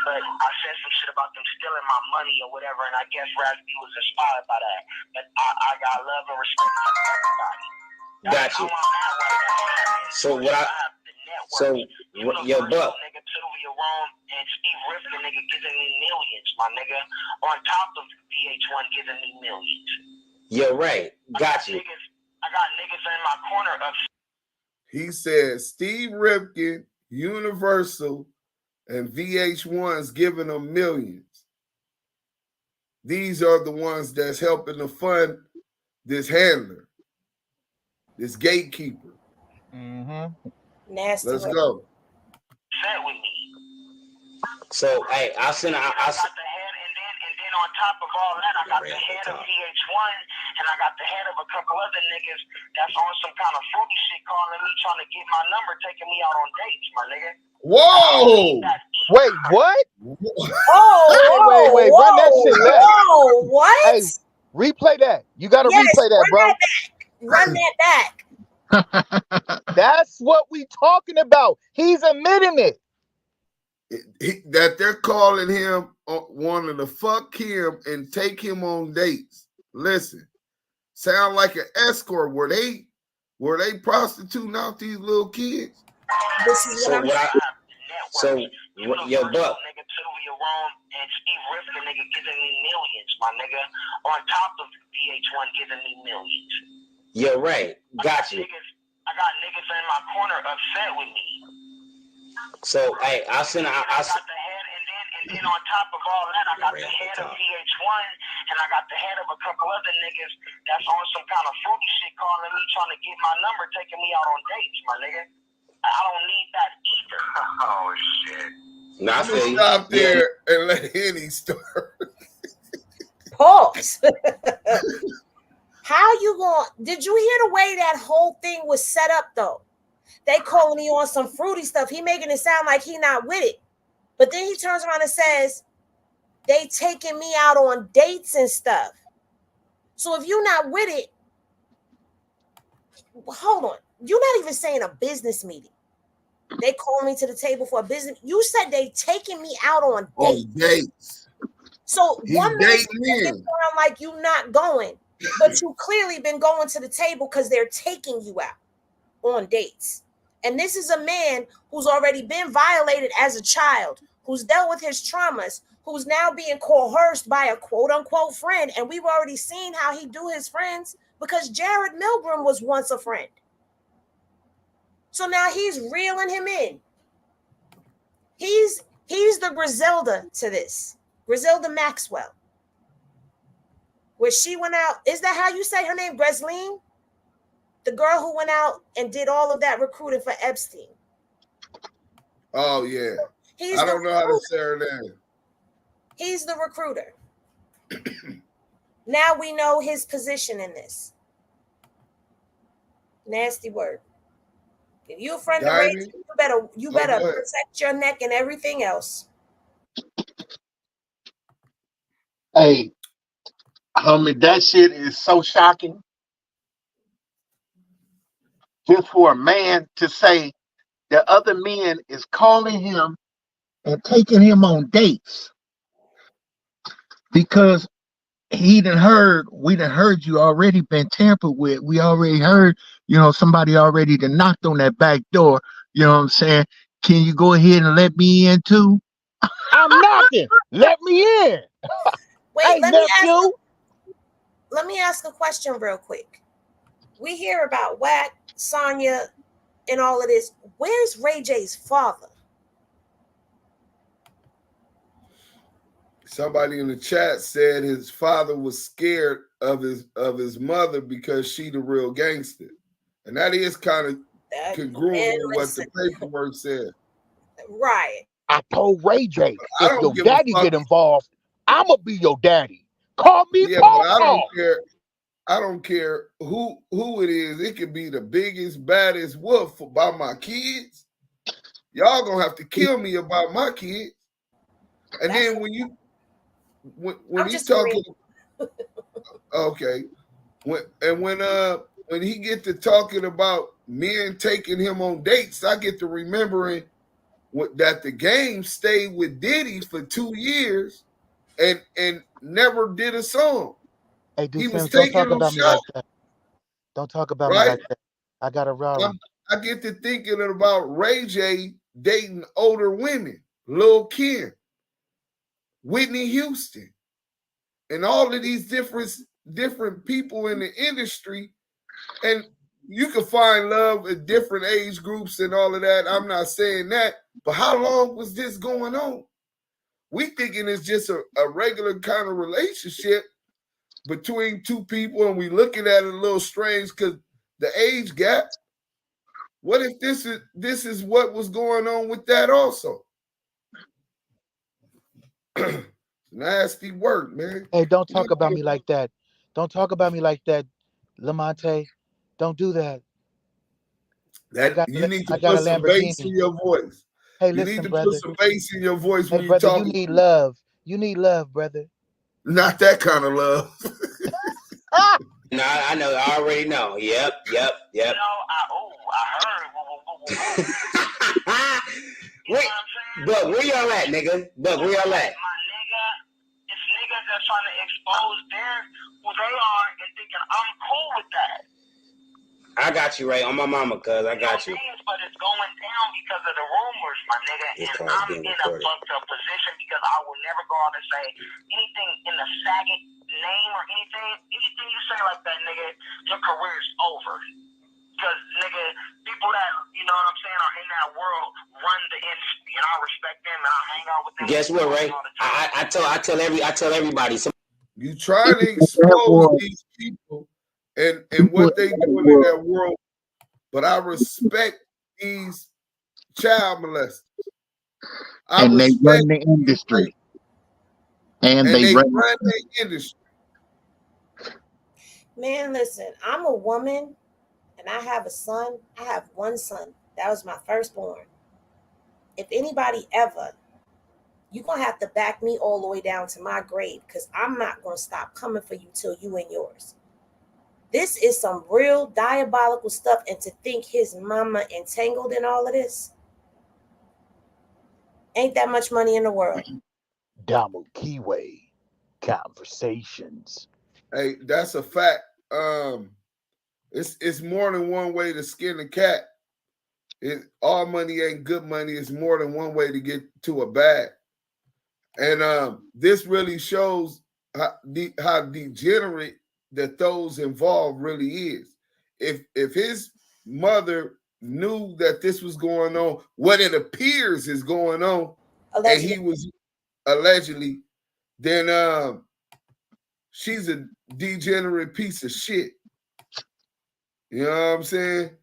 But I said some shit about them stealing my money or whatever, and I guess Raz B was inspired by that. But I got love and respect for everybody. Got you. So what your buck. Nigga, Sylvia Rome and Steve Rifkin, nigga, giving me millions, my nigga. On top of VH1 giving me millions. You're right. Got you. I got niggas in my corner of. He said Steve Rifkin, Universal, and VH1's giving them millions. These are the ones that's helping to fund this handler. This gatekeeper. Nasty. Let's go. Set with me. So hey, I got the head, and then on top of all that, I got the head of VH1, and I got the head of a couple other niggas that's on some kind of fruity shit, calling me, trying to get my number, taking me out on dates, my nigga. Whoa! Wait, what? Wait, run that shit back. Whoa, what? Hey, replay that. You got to replay that, bro. Run that back. That's what we talking about. He's admitting it. That they're calling him wanting to fuck him and take him on dates. Listen, sound like an escort where they prostituting out these little kids. This is what your buck. Nigga, Sylvia Rome and Steve Rifkin, nigga, giving me millions, my nigga. On top of VH1 giving me millions. You're right. Got you. I got niggas in my corner upset with me. So hey, I got the head, and then on top of all that, I got the head of VH1, and I got the head of a couple other niggas that's on some kind of fruity shit, calling me, trying to get my number, taking me out on dates, my nigga. I don't need that either. Oh shit. Now I feel you. Stop there and let Henny start. Pause. How you going? Did you hear the way that whole thing was set up though? They calling me on some fruity stuff. He making it sound like he not with it. But then he turns around and says, they taking me out on dates and stuff. So if you're not with it, hold on. You're not even saying a business meeting. They call me to the table for a business. You said they taking me out on dates. So one minute you sound like you not going. But you clearly been going to the table because they're taking you out on dates. And this is a man who's already been violated as a child, who's dealt with his traumas, who's now being coerced by a quote unquote friend. And we've already seen how he do his friends because Jared Milgram was once a friend. So now he's reeling him in. He's the Griselda to this. Griselda Maxwell. Where she went out, is that how you say her name? Gresleen? The girl who went out and did all of that recruiting for Epstein. Oh, yeah. I don't know how to say her name. He's the recruiter. Now we know his position in this. Nasty word. If you're a friend of RayJ, you better protect your neck and everything else. Hey, homie, that shit is so shocking. Just for a man to say that other men is calling him and taking him on dates because we done heard you already been tampered with. We already heard, somebody already done knocked on that back door. You know what I'm saying? Can you go ahead and let me in too? I'm knocking. Let me in. Wait, let me ask a question real quick. We hear about Wack, Sonya, and all of this. Where's RayJ's father? Somebody in the chat said his father was scared of his mother because she the real gangster. And that is kind of congruent with what the paperwork said. Right. I told RayJ, if your daddy get involved, I'ma be your daddy. Call me Yeah, Paw but I don't Paw. care. I don't care who it is. It could be the biggest, baddest wolf about my kids. Y'all gonna have to kill me about my kids. And That's then when I'm he just talking, agreeing. okay, when he get to talking about men taking him on dates, I get to remembering that the game stayed with Diddy for 2 years and never did a song. Hey, D He was Sims, don't taking talk them about me shots, like that. Don't talk about me right? like that. I got a Rari. I get to thinking about RayJ dating older women, Lil Kim, Whitney Houston, and all of these different people in the industry. And you can find love at different age groups and all of that. I'm not saying that, but how long was this going on? We thinking it's just a regular kind of relationship between two people, and we looking at it a little strange because the age gap. What if this is what was going on with that also? Nasty work, man. Hey, don't talk about me like that. Don't talk about me like that, Lamonte. Don't do that. That you need I to got a put some bass in Lamborghini. your voice. Hey, You need listen, to put brother. some bass in your voice Hey, when you brother, you talking. need love. You need love, brother. Not that kind of love. Ah! No, I know. I already know. Yep. You know, I heard. You know Wait, what I'm saying? Buck, where y'all at, nigga? Buck, where y'all at? My nigga, it's niggas that's trying to expose who they are and thinking I'm cool with that. I got you, Ray. On my mama, cuz. I got you. But it's going down because of the rumors, my nigga. This And call's I'm being in a recorded. fucked up position because I will never go out and say anything in the faggot name or anything. Anything you say like that, nigga, your career's over. Because, nigga, people that, you know what I'm saying, are in that world run the industry. And I respect them and I hang out with them. Guess what, Ray? I tell everybody. You trying to expose these people and what they doing in that world, but I respect these child molesters. And they run the industry. And they run the industry. Man, listen, I'm a woman and I have a son. I have one son. That was my firstborn. If anybody ever, you're going to have to back me all the way down to my grave because I'm not going to stop coming for you till you and yours. This is some real diabolical stuff. And to think his mama entangled in all of this, ain't that much money in the world. Damu Kiwe Conversations. Hey, that's a fact. It's more than one way to skin a cat. All money ain't good money. It's more than one way to get to a bag. And this really shows how degenerate that those involved really is. If his mother knew that this was going on, what it appears is going on, Allegedly. and he was allegedly, then she's a degenerate piece of shit. You know what I'm saying?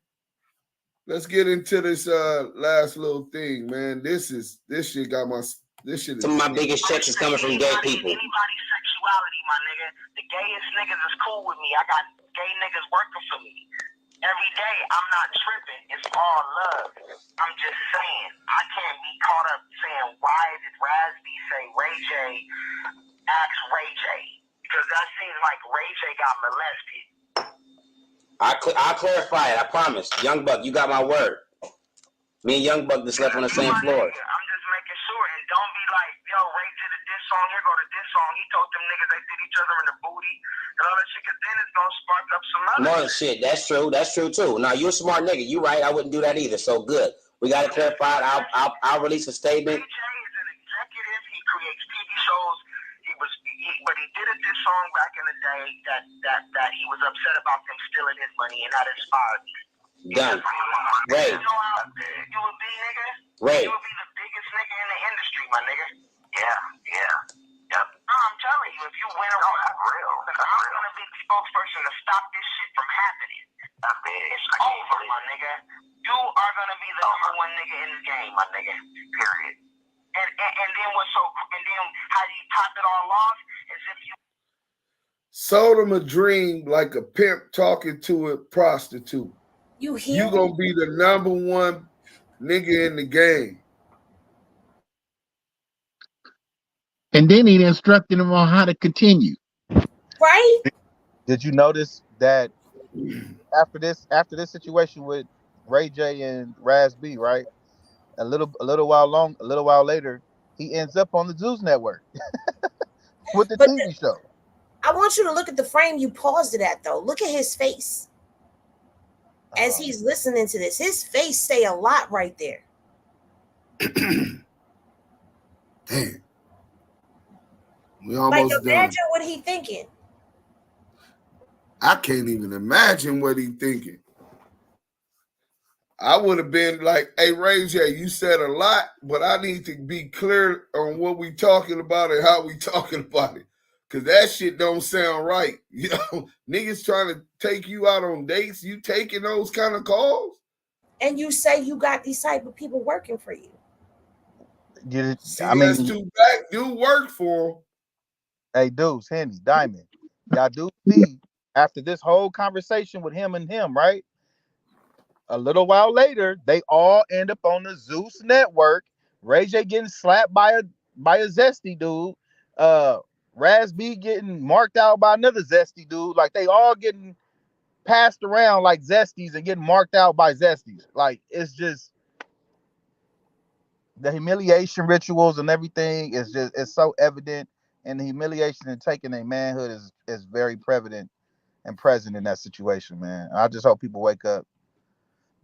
Let's get into this last little thing, man. This shit got my Some of my biggest checks is coming from gay people. Anybody's sexuality, my nigga. The gayest niggas is cool with me. I got gay niggas working for me. Every day, I'm not tripping. It's all love. I'm just saying. I can't be caught up saying, why did Raz B say RayJ ask RayJ? Because that seems like RayJ got molested. I'll clarify it. I promise. Young Buck, you got my word. Me and Young Buck just slept on the same floor. I'm just making sure. And don't be like, yo, Ray did a diss song. Here go the diss song. He told them niggas they did each other in the booty and all that shit. Because then it's going to spark up some other More shit. That's true. That's true, too. Now, you're a smart nigga. You right. I wouldn't do that either. So, good. We got it clarified. I'll release a statement. RayJ is an executive. He creates TV shows. But he did a diss song back in the day that he was upset about them stealing his money, and that inspired me. Done. Ray. You know how you would be, nigga? Ray. You would be the biggest nigga in the industry, my nigga. Yeah. Yep. No, I'm telling you, if you win around, that's real. I'm going to be the spokesperson to stop this shit from happening. It's over, my nigga. You are going to be the number one nigga in the game, my nigga. Period. And then how you top it all off is if you sold him a dream like a pimp talking to a prostitute. You hear You gonna be the number one nigga in the game. And then he instructed him on how to continue. right? Did you notice that after this situation with RayJ and Raz B, right? A little while later, he ends up on the Zeus Network with the But TV show. I want you to look at the frame you paused it at, though. Look at his face as he's listening to this. His face say a lot right there. Damn. We Like, almost done. imagine what he thinking. I can't even imagine what he thinking. I would have been like, hey, RayJ, you said a lot, but I need to be clear on what we talking about and how we talking about it. Because that shit don't sound right. You know, niggas trying to take you out on dates. You taking those kind of calls? And you say you got these type of people working for you. CS2Back do work for him. Hey, dudes, Henny, Diamond, y'all do see after this whole conversation with him, right? A little while later, they all end up on the Zeus Network. RayJ getting slapped by a zesty dude. Raz B getting marked out by another zesty dude. Like, they all getting passed around like zesties and getting marked out by zesties. Like, it's just the humiliation rituals and everything is just, it's so evident, and the humiliation and taking a manhood is very prevalent and present in that situation, man. I just hope people wake up.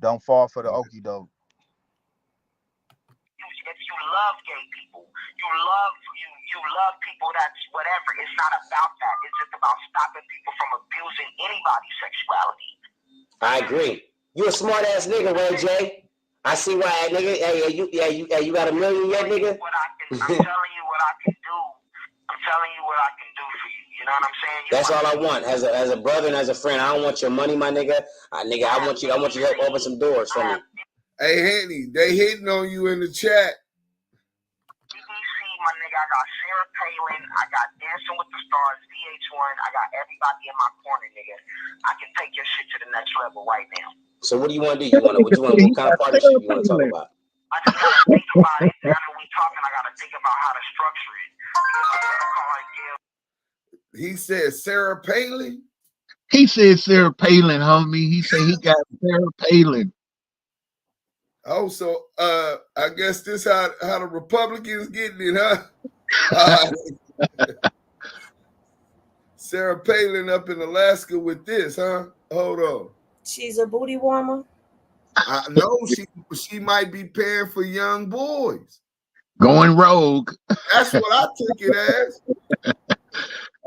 Don't fall for the okie doke. If you love gay people, you love people that's whatever. It's not about that. It's just about stopping people from abusing anybody's sexuality. I agree. You a smart ass nigga, RayJ. I see why, nigga. Hey, you got $1 million yet, nigga? I'm telling you what I can do. I'm telling you what I can do for you. You know what I'm saying? That's all I want. As a brother and as a friend, I don't want your money, my nigga. I want you to help open some doors for me. Hey, Henny, they hitting on you in the chat. BBC, my nigga, I got Sarah Palin, I got Dancing with the Stars, VH1, I got everybody in my corner, nigga. I can take your shit to the next level right now. So what do you want to do? What kind of partnership you want to talk about? I just gotta think about it. Now that we talking, I gotta think about how to structure it. He said Sarah Palin? He said Sarah Palin, homie. He said he got Sarah Palin. Oh, so I guess this how the Republicans getting it, huh? Sarah Palin up in Alaska with this, huh? Hold on. She's a booty warmer. I know she might be paying for young boys. Going rogue. That's what I took it as.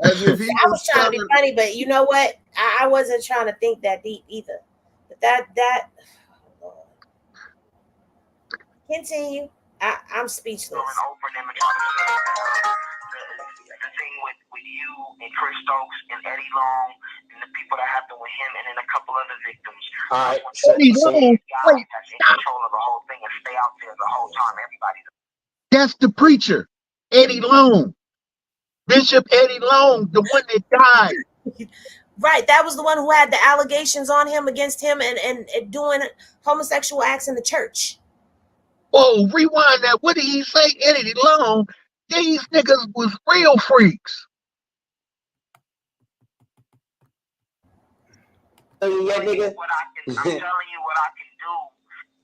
As if he I was trying to be funny, but you know what? I wasn't trying to think that deep either. But that continue. I'm speechless. The thing with you and Chris Stokes and Eddie Long and the people that happened with him and then a couple other victims. All right. Eddie Long. Wait, that's in control of the whole thing and stay out there the whole time. Everybody. That's the preacher, Eddie Long. Bishop Eddie Long, the one that died. Right, that was the one who had the allegations on him against him and doing homosexual acts in the church. Whoa, rewind that. What did he say? Eddie Long, these niggas was real freaks. Yeah, nigga. I'm telling you what I can do.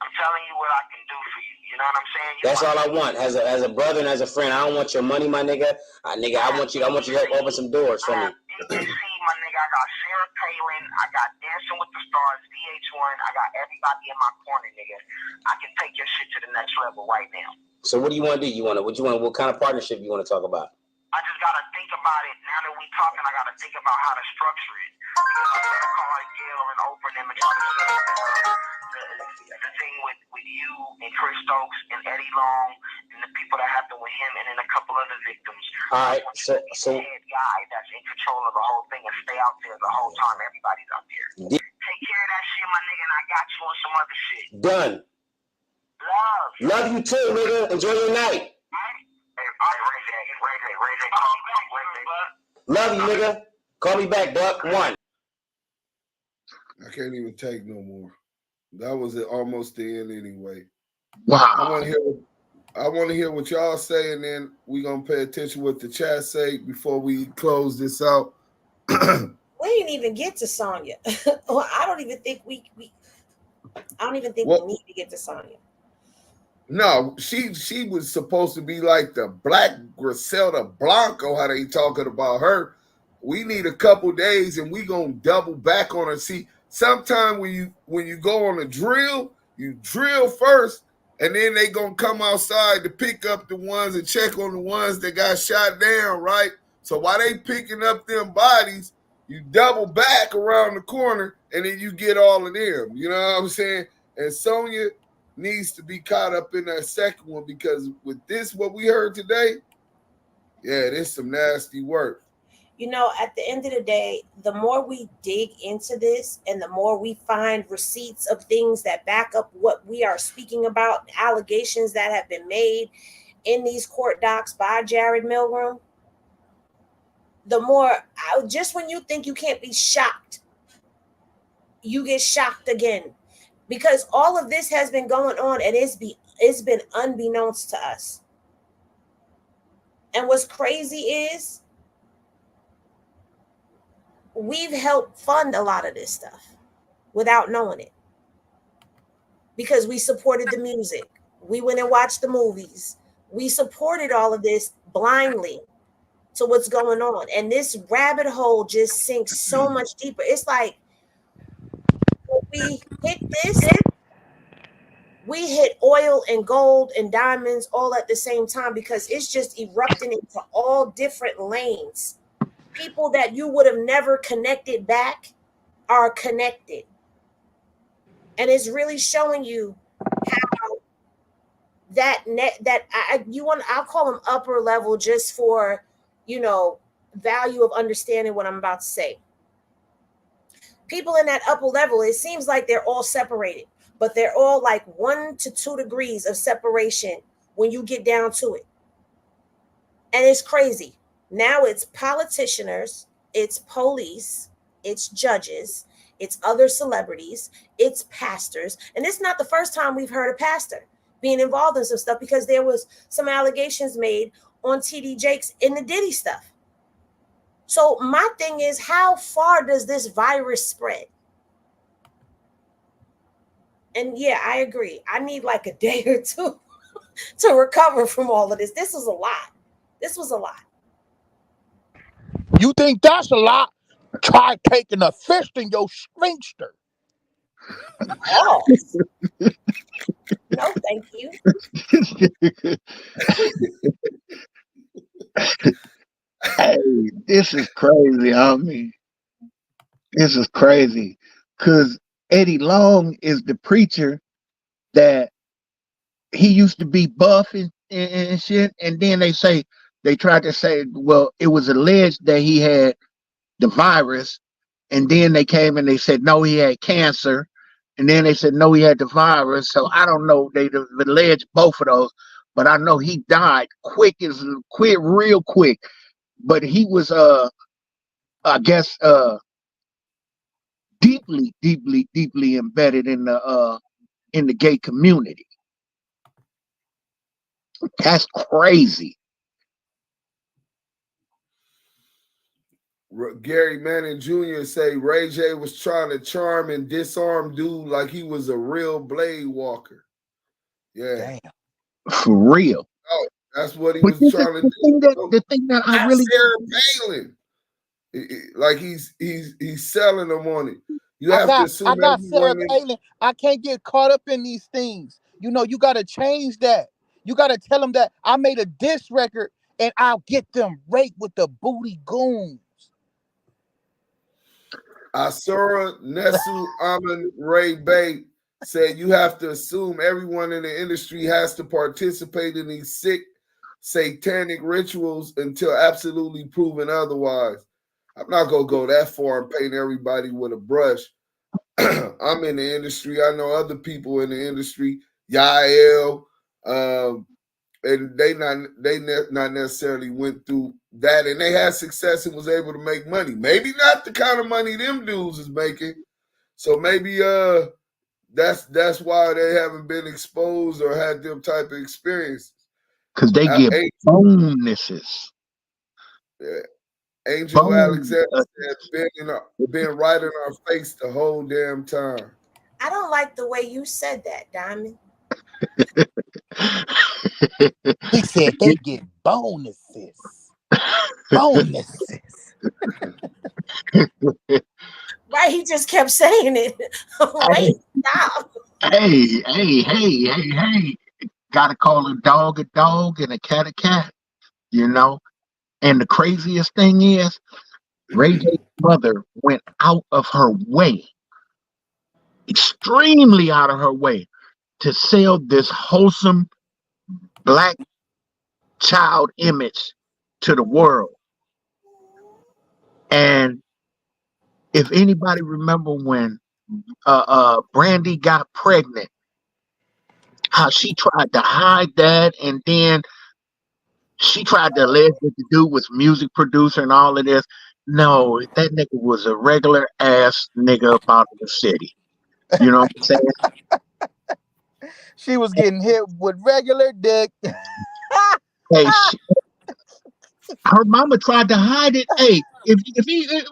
I'm telling you what I can do for you. You know what I'm saying? That's all I want. As a brother and as a friend, I don't want your money, my nigga. I want you to help open some doors for me. BBC, my nigga, I got Sarah Palin, I got Dancing with the Stars, VH1, I got everybody in my corner, nigga. I can take your shit to the next level right now. So what do you want to do? What kind of partnership you want to talk about? I just gotta think about it. Now that we talking, I gotta think about how to structure it. I'm gonna call Gail and Oprah and them and try to the thing with you and Chris Stokes and Eddie Long and the people that happened with him and then a couple other victims. All right, so the head guy that's in control of the whole thing and stay out there the whole time. Everybody's out there. Take care of that shit, my nigga, and I got you on some other shit. Done. Love you too, nigga. Enjoy your night. RayJ, Love you, nigga. Call me back, Duck. 1. I can't even take no more. That was almost the end anyway. Wow. I want to hear what y'all say, and then we're gonna pay attention what the chat say before we close this out. We didn't even get to Sonya. I don't even think we need to get to Sonya. No, she was supposed to be like the Black Griselda Blanco, how they talking about her. We need a couple days and we gonna double back on her. See, sometime when you go on a drill, you drill first, and then they gonna come outside to pick up the ones and check on the ones that got shot down, right? So while they picking up them bodies, you double back around the corner and then you get all of them. You know what I'm saying? And Sonya needs to be caught up in that second one, because with this, what we heard today, yeah, this some nasty work. You know, at the end of the day, the more we dig into this and the more we find receipts of things that back up what we are speaking about, allegations that have been made in these court docs by Jared Milgram, the more, just when you think you can't be shocked, you get shocked again. Because all of this has been going on and it's been unbeknownst to us. And what's crazy is we've helped fund a lot of this stuff without knowing it. Because we supported the music. We went and watched the movies. We supported all of this blindly to what's going on. And this rabbit hole just sinks so much deeper. It's like when we hit this, we hit oil and gold and diamonds all at the same time, because it's just erupting into all different lanes. People that you would have never connected back are connected. And it's really showing you how I'll call them upper level just for, value of understanding what I'm about to say. People in that upper level, it seems like they're all separated, but they're all like 1 to 2 degrees of separation when you get down to it. And it's crazy. Now it's politicians, it's police, it's judges, it's other celebrities, it's pastors. And it's not the first time we've heard a pastor being involved in some stuff, because there was some allegations made on TD Jakes in the Diddy stuff. So my thing is, how far does this virus spread? And yeah, I agree. I need like a day or two to recover from all of this. This was a lot. You think that's a lot? Try taking a fist in your sphincter. Oh. No, thank you. Hey, this is crazy. I mean, this is crazy. Because Eddie Long is the preacher that he used to be buff and shit. And then they tried to say, well, it was alleged that he had the virus. And then they came and they said, no, he had cancer. And then they said, no, he had the virus. So I don't know. They alleged both of those. But I know he died real quick. But he was, I guess, deeply embedded in the gay community. That's crazy. Gary Manning Jr. say RayJ was trying to charm and disarm dude like he was a real blade walker. Yeah. Damn. For real. Oh, that's what he was trying to do. The thing that I really Sarah Palin. Like he's selling them on it. You have to assume I got Sarah Palin. I can't get caught up in these things. You got to change that. You got to tell them that I made a diss record and I'll get them raked with the booty goons. Asura Nesu Amin Ray Bay said you have to assume everyone in the industry has to participate in these sick satanic rituals until absolutely proven otherwise. I'm not going to go that far and paint everybody with a brush. I'm in the industry. I know other people in the industry, Yael, and they not necessarily went through that, and they had success and was able to make money. Maybe not the kind of money them dudes is making. So maybe that's why they haven't been exposed or had them type of experiences. Because they get bonuses. Yeah. Angel Alexander said, been right in our face the whole damn time. I don't like the way you said that, Diamond. He said they get bonuses. Bonuses. Right? He just kept saying it. Right? Stop. Hey. Gotta call a dog and a cat, you know? And the craziest thing is, RayJ's mother went out of her way, extremely out of her way, to sell this wholesome black child image to the world. And if anybody remember when Brandy got pregnant, how she tried to hide that, and then she tried to allege that the dude was music producer and all of this. No, that nigga was a regular ass nigga up out of the city. You know what I'm saying? She was getting hit with regular dick. Hey, her mama tried to hide it. Hey, if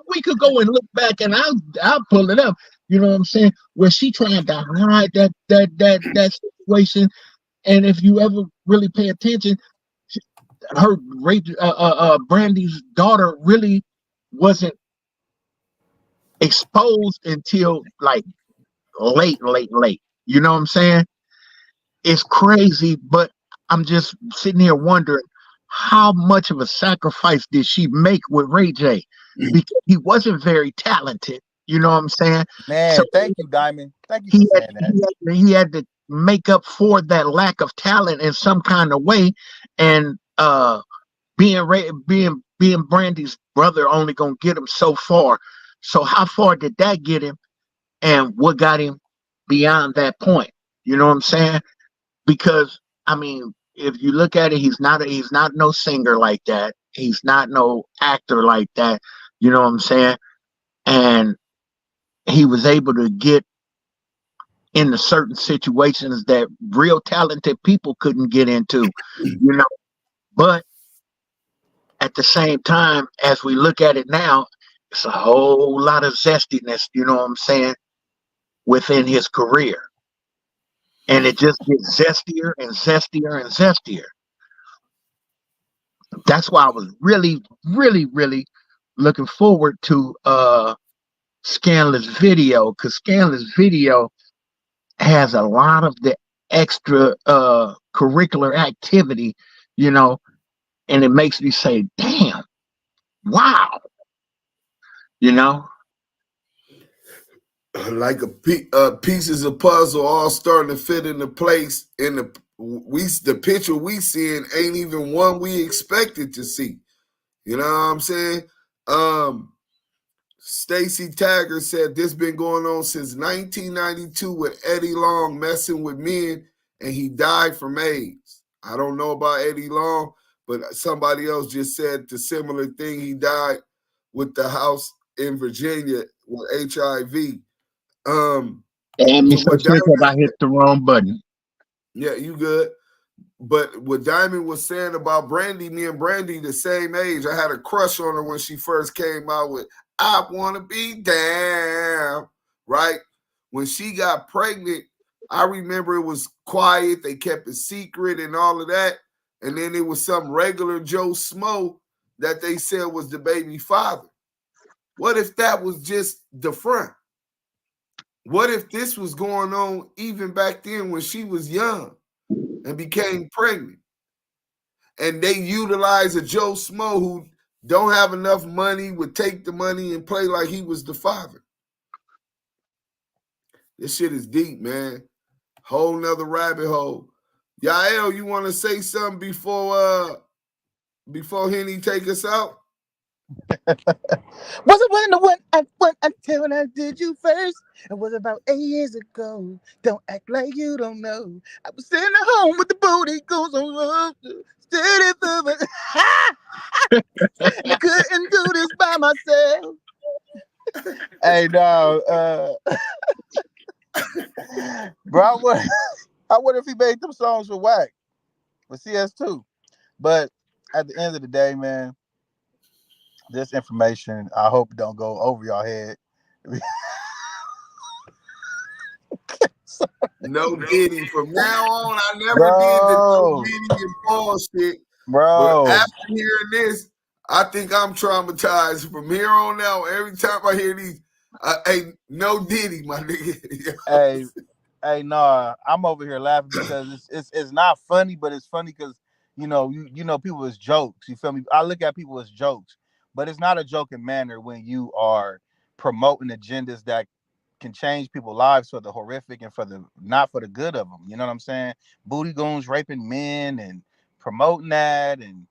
we could go and look back, and I'll pull it up. You know what I'm saying? Where she tried to hide that situation, and if you ever really pay attention, her Brandy's daughter really wasn't exposed until like late. You know what I'm saying? It's crazy, but I'm just sitting here wondering how much of a sacrifice did she make with RayJ? Because he wasn't very talented. You know what I'm saying? Man, so thank you, Diamond. Thank you for saying that. He had to make up for that lack of talent in some kind of way, and being Brandy's brother only gonna get him so far. So how far did that get him, and what got him beyond that point? You know what I'm saying? Because I mean, if you look at it, he's not no singer like that. He's not no actor like that. You know what I'm saying? And he was able to get into certain situations that real talented people couldn't get into. You know, but at the same time, as we look at it now, it's a whole lot of zestiness, you know what I'm saying, within his career. And it just gets zestier and zestier and zestier. That's why I was really, really, really looking forward to Scanless video, because Scanless video has a lot of the extra curricular activity, you know, and it makes me say, damn, wow. You know, like pieces of puzzle all starting to fit into place. In the picture we seeing ain't even one we expected to see. You know what I'm saying? Stacy Taggart said this been going on since 1992 with Eddie Long messing with men, and he died from AIDS. I don't know about Eddie Long, but somebody else just said the similar thing. He died with the house in Virginia with HIV. and me so sick because I hit the wrong button. Yeah, you good. But what Diamond was saying about Brandy, me and Brandy the same age. I had a crush on her when she first came out with I Want to Be Down, right? When she got pregnant, I remember it was quiet. They kept it secret and all of that. And then it was some regular Joe Smo that they said was the baby father. What if that was just the front? What if this was going on even back then when she was young and became pregnant? And they utilize a Joe Smo who don't have enough money, would take the money and play like he was the father. This shit is deep, man. Whole nother rabbit hole. Yael, you want to say something before Henny take us out? Wasn't when until I did you first. It was about 8 years ago. Don't act like you don't know. I was sitting at home with the booty goes on. Steady moving. I couldn't do this by myself. Hey, no, bro, I wonder if he made them songs for Whack with CS2. But at the end of the day, man, this information I hope it don't go over your head. No Diddy. From now on, I never did the no Bro, Diddy and Paul shit. But bro. after hearing this, I think I'm traumatized from here on out. Every time I hear these, hey, no Diddy, my nigga. Hey, nah, I'm over here laughing because it's not funny, but it's funny because you know people as jokes. You feel me? I look at people as jokes, but it's not a joking manner when you are promoting agendas that can change people's lives for the horrific and for the not for the good of them. You know what I'm saying? Booty goons raping men and promoting that, and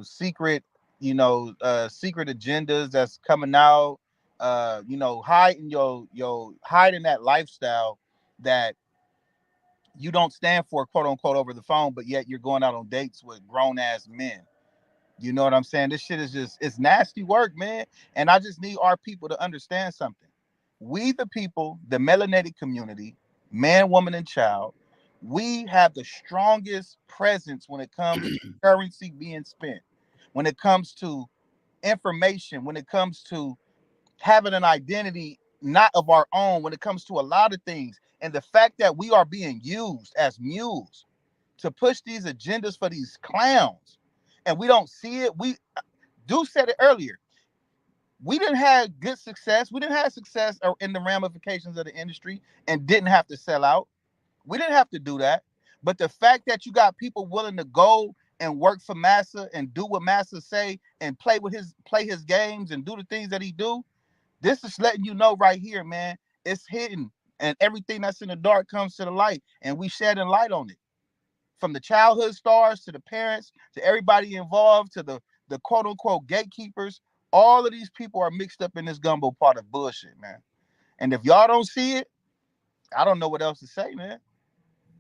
secret, secret agendas that's coming out. Hiding that lifestyle that you don't stand for, quote unquote, over the phone, but yet you're going out on dates with grown ass men. You know what I'm saying? This shit is it's nasty work, man. And I just need our people to understand something. We, the people, the melanated community, man, woman, and child, we have the strongest presence when it comes to currency being spent, when it comes to information, when it comes to having an identity not of our own, when it comes to a lot of things. And the fact that we are being used as mules to push these agendas for these clowns, and we don't see it. We do said it earlier. We didn't have good success. We didn't have success in the ramifications of the industry and didn't have to sell out. We didn't have to do that. But the fact that you got people willing to go and work for Massa and do what Massa say and play his games and do the things that he do, this is letting you know right here, man. It's hidden, and everything that's in the dark comes to the light, and we shedding light on it. From the childhood stars to the parents to everybody involved to the quote unquote gatekeepers, all of these people are mixed up in this gumbo pot of bullshit, man. And if y'all don't see it, I don't know what else to say, man.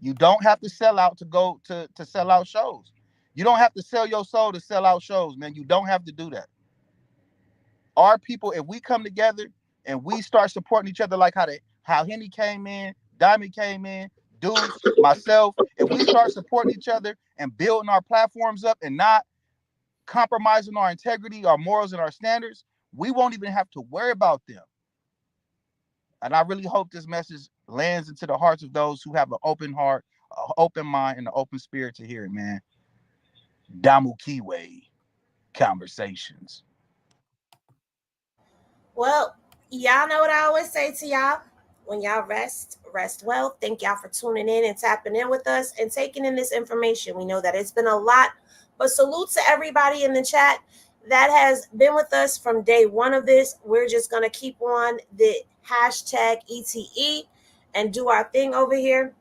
You don't have to sell out to go to sell out shows. You don't have to sell your soul to sell out shows, man. You don't have to do that. Our people, if we come together and we start supporting each other like how Henny came in, Diamond came in, Deuce, myself, if we start supporting each other and building our platforms up and not compromising our integrity, our morals, and our standards, we won't even have to worry about them. And I really hope this message lands into the hearts of those who have an open heart, an open mind, and an open spirit to hear it, man. Damu Kiwe Conversations. Well, y'all know what I always say to y'all. When y'all rest well. Thank y'all for tuning in and tapping in with us and taking in this information. We know that it's been a lot, but salute to everybody in the chat that has been with us from day one of this. We're just going to keep on the hashtag ETE and do our thing over here.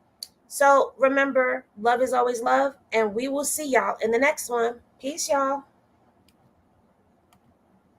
So remember, love is always love, and we will see y'all in the next one. Peace, y'all.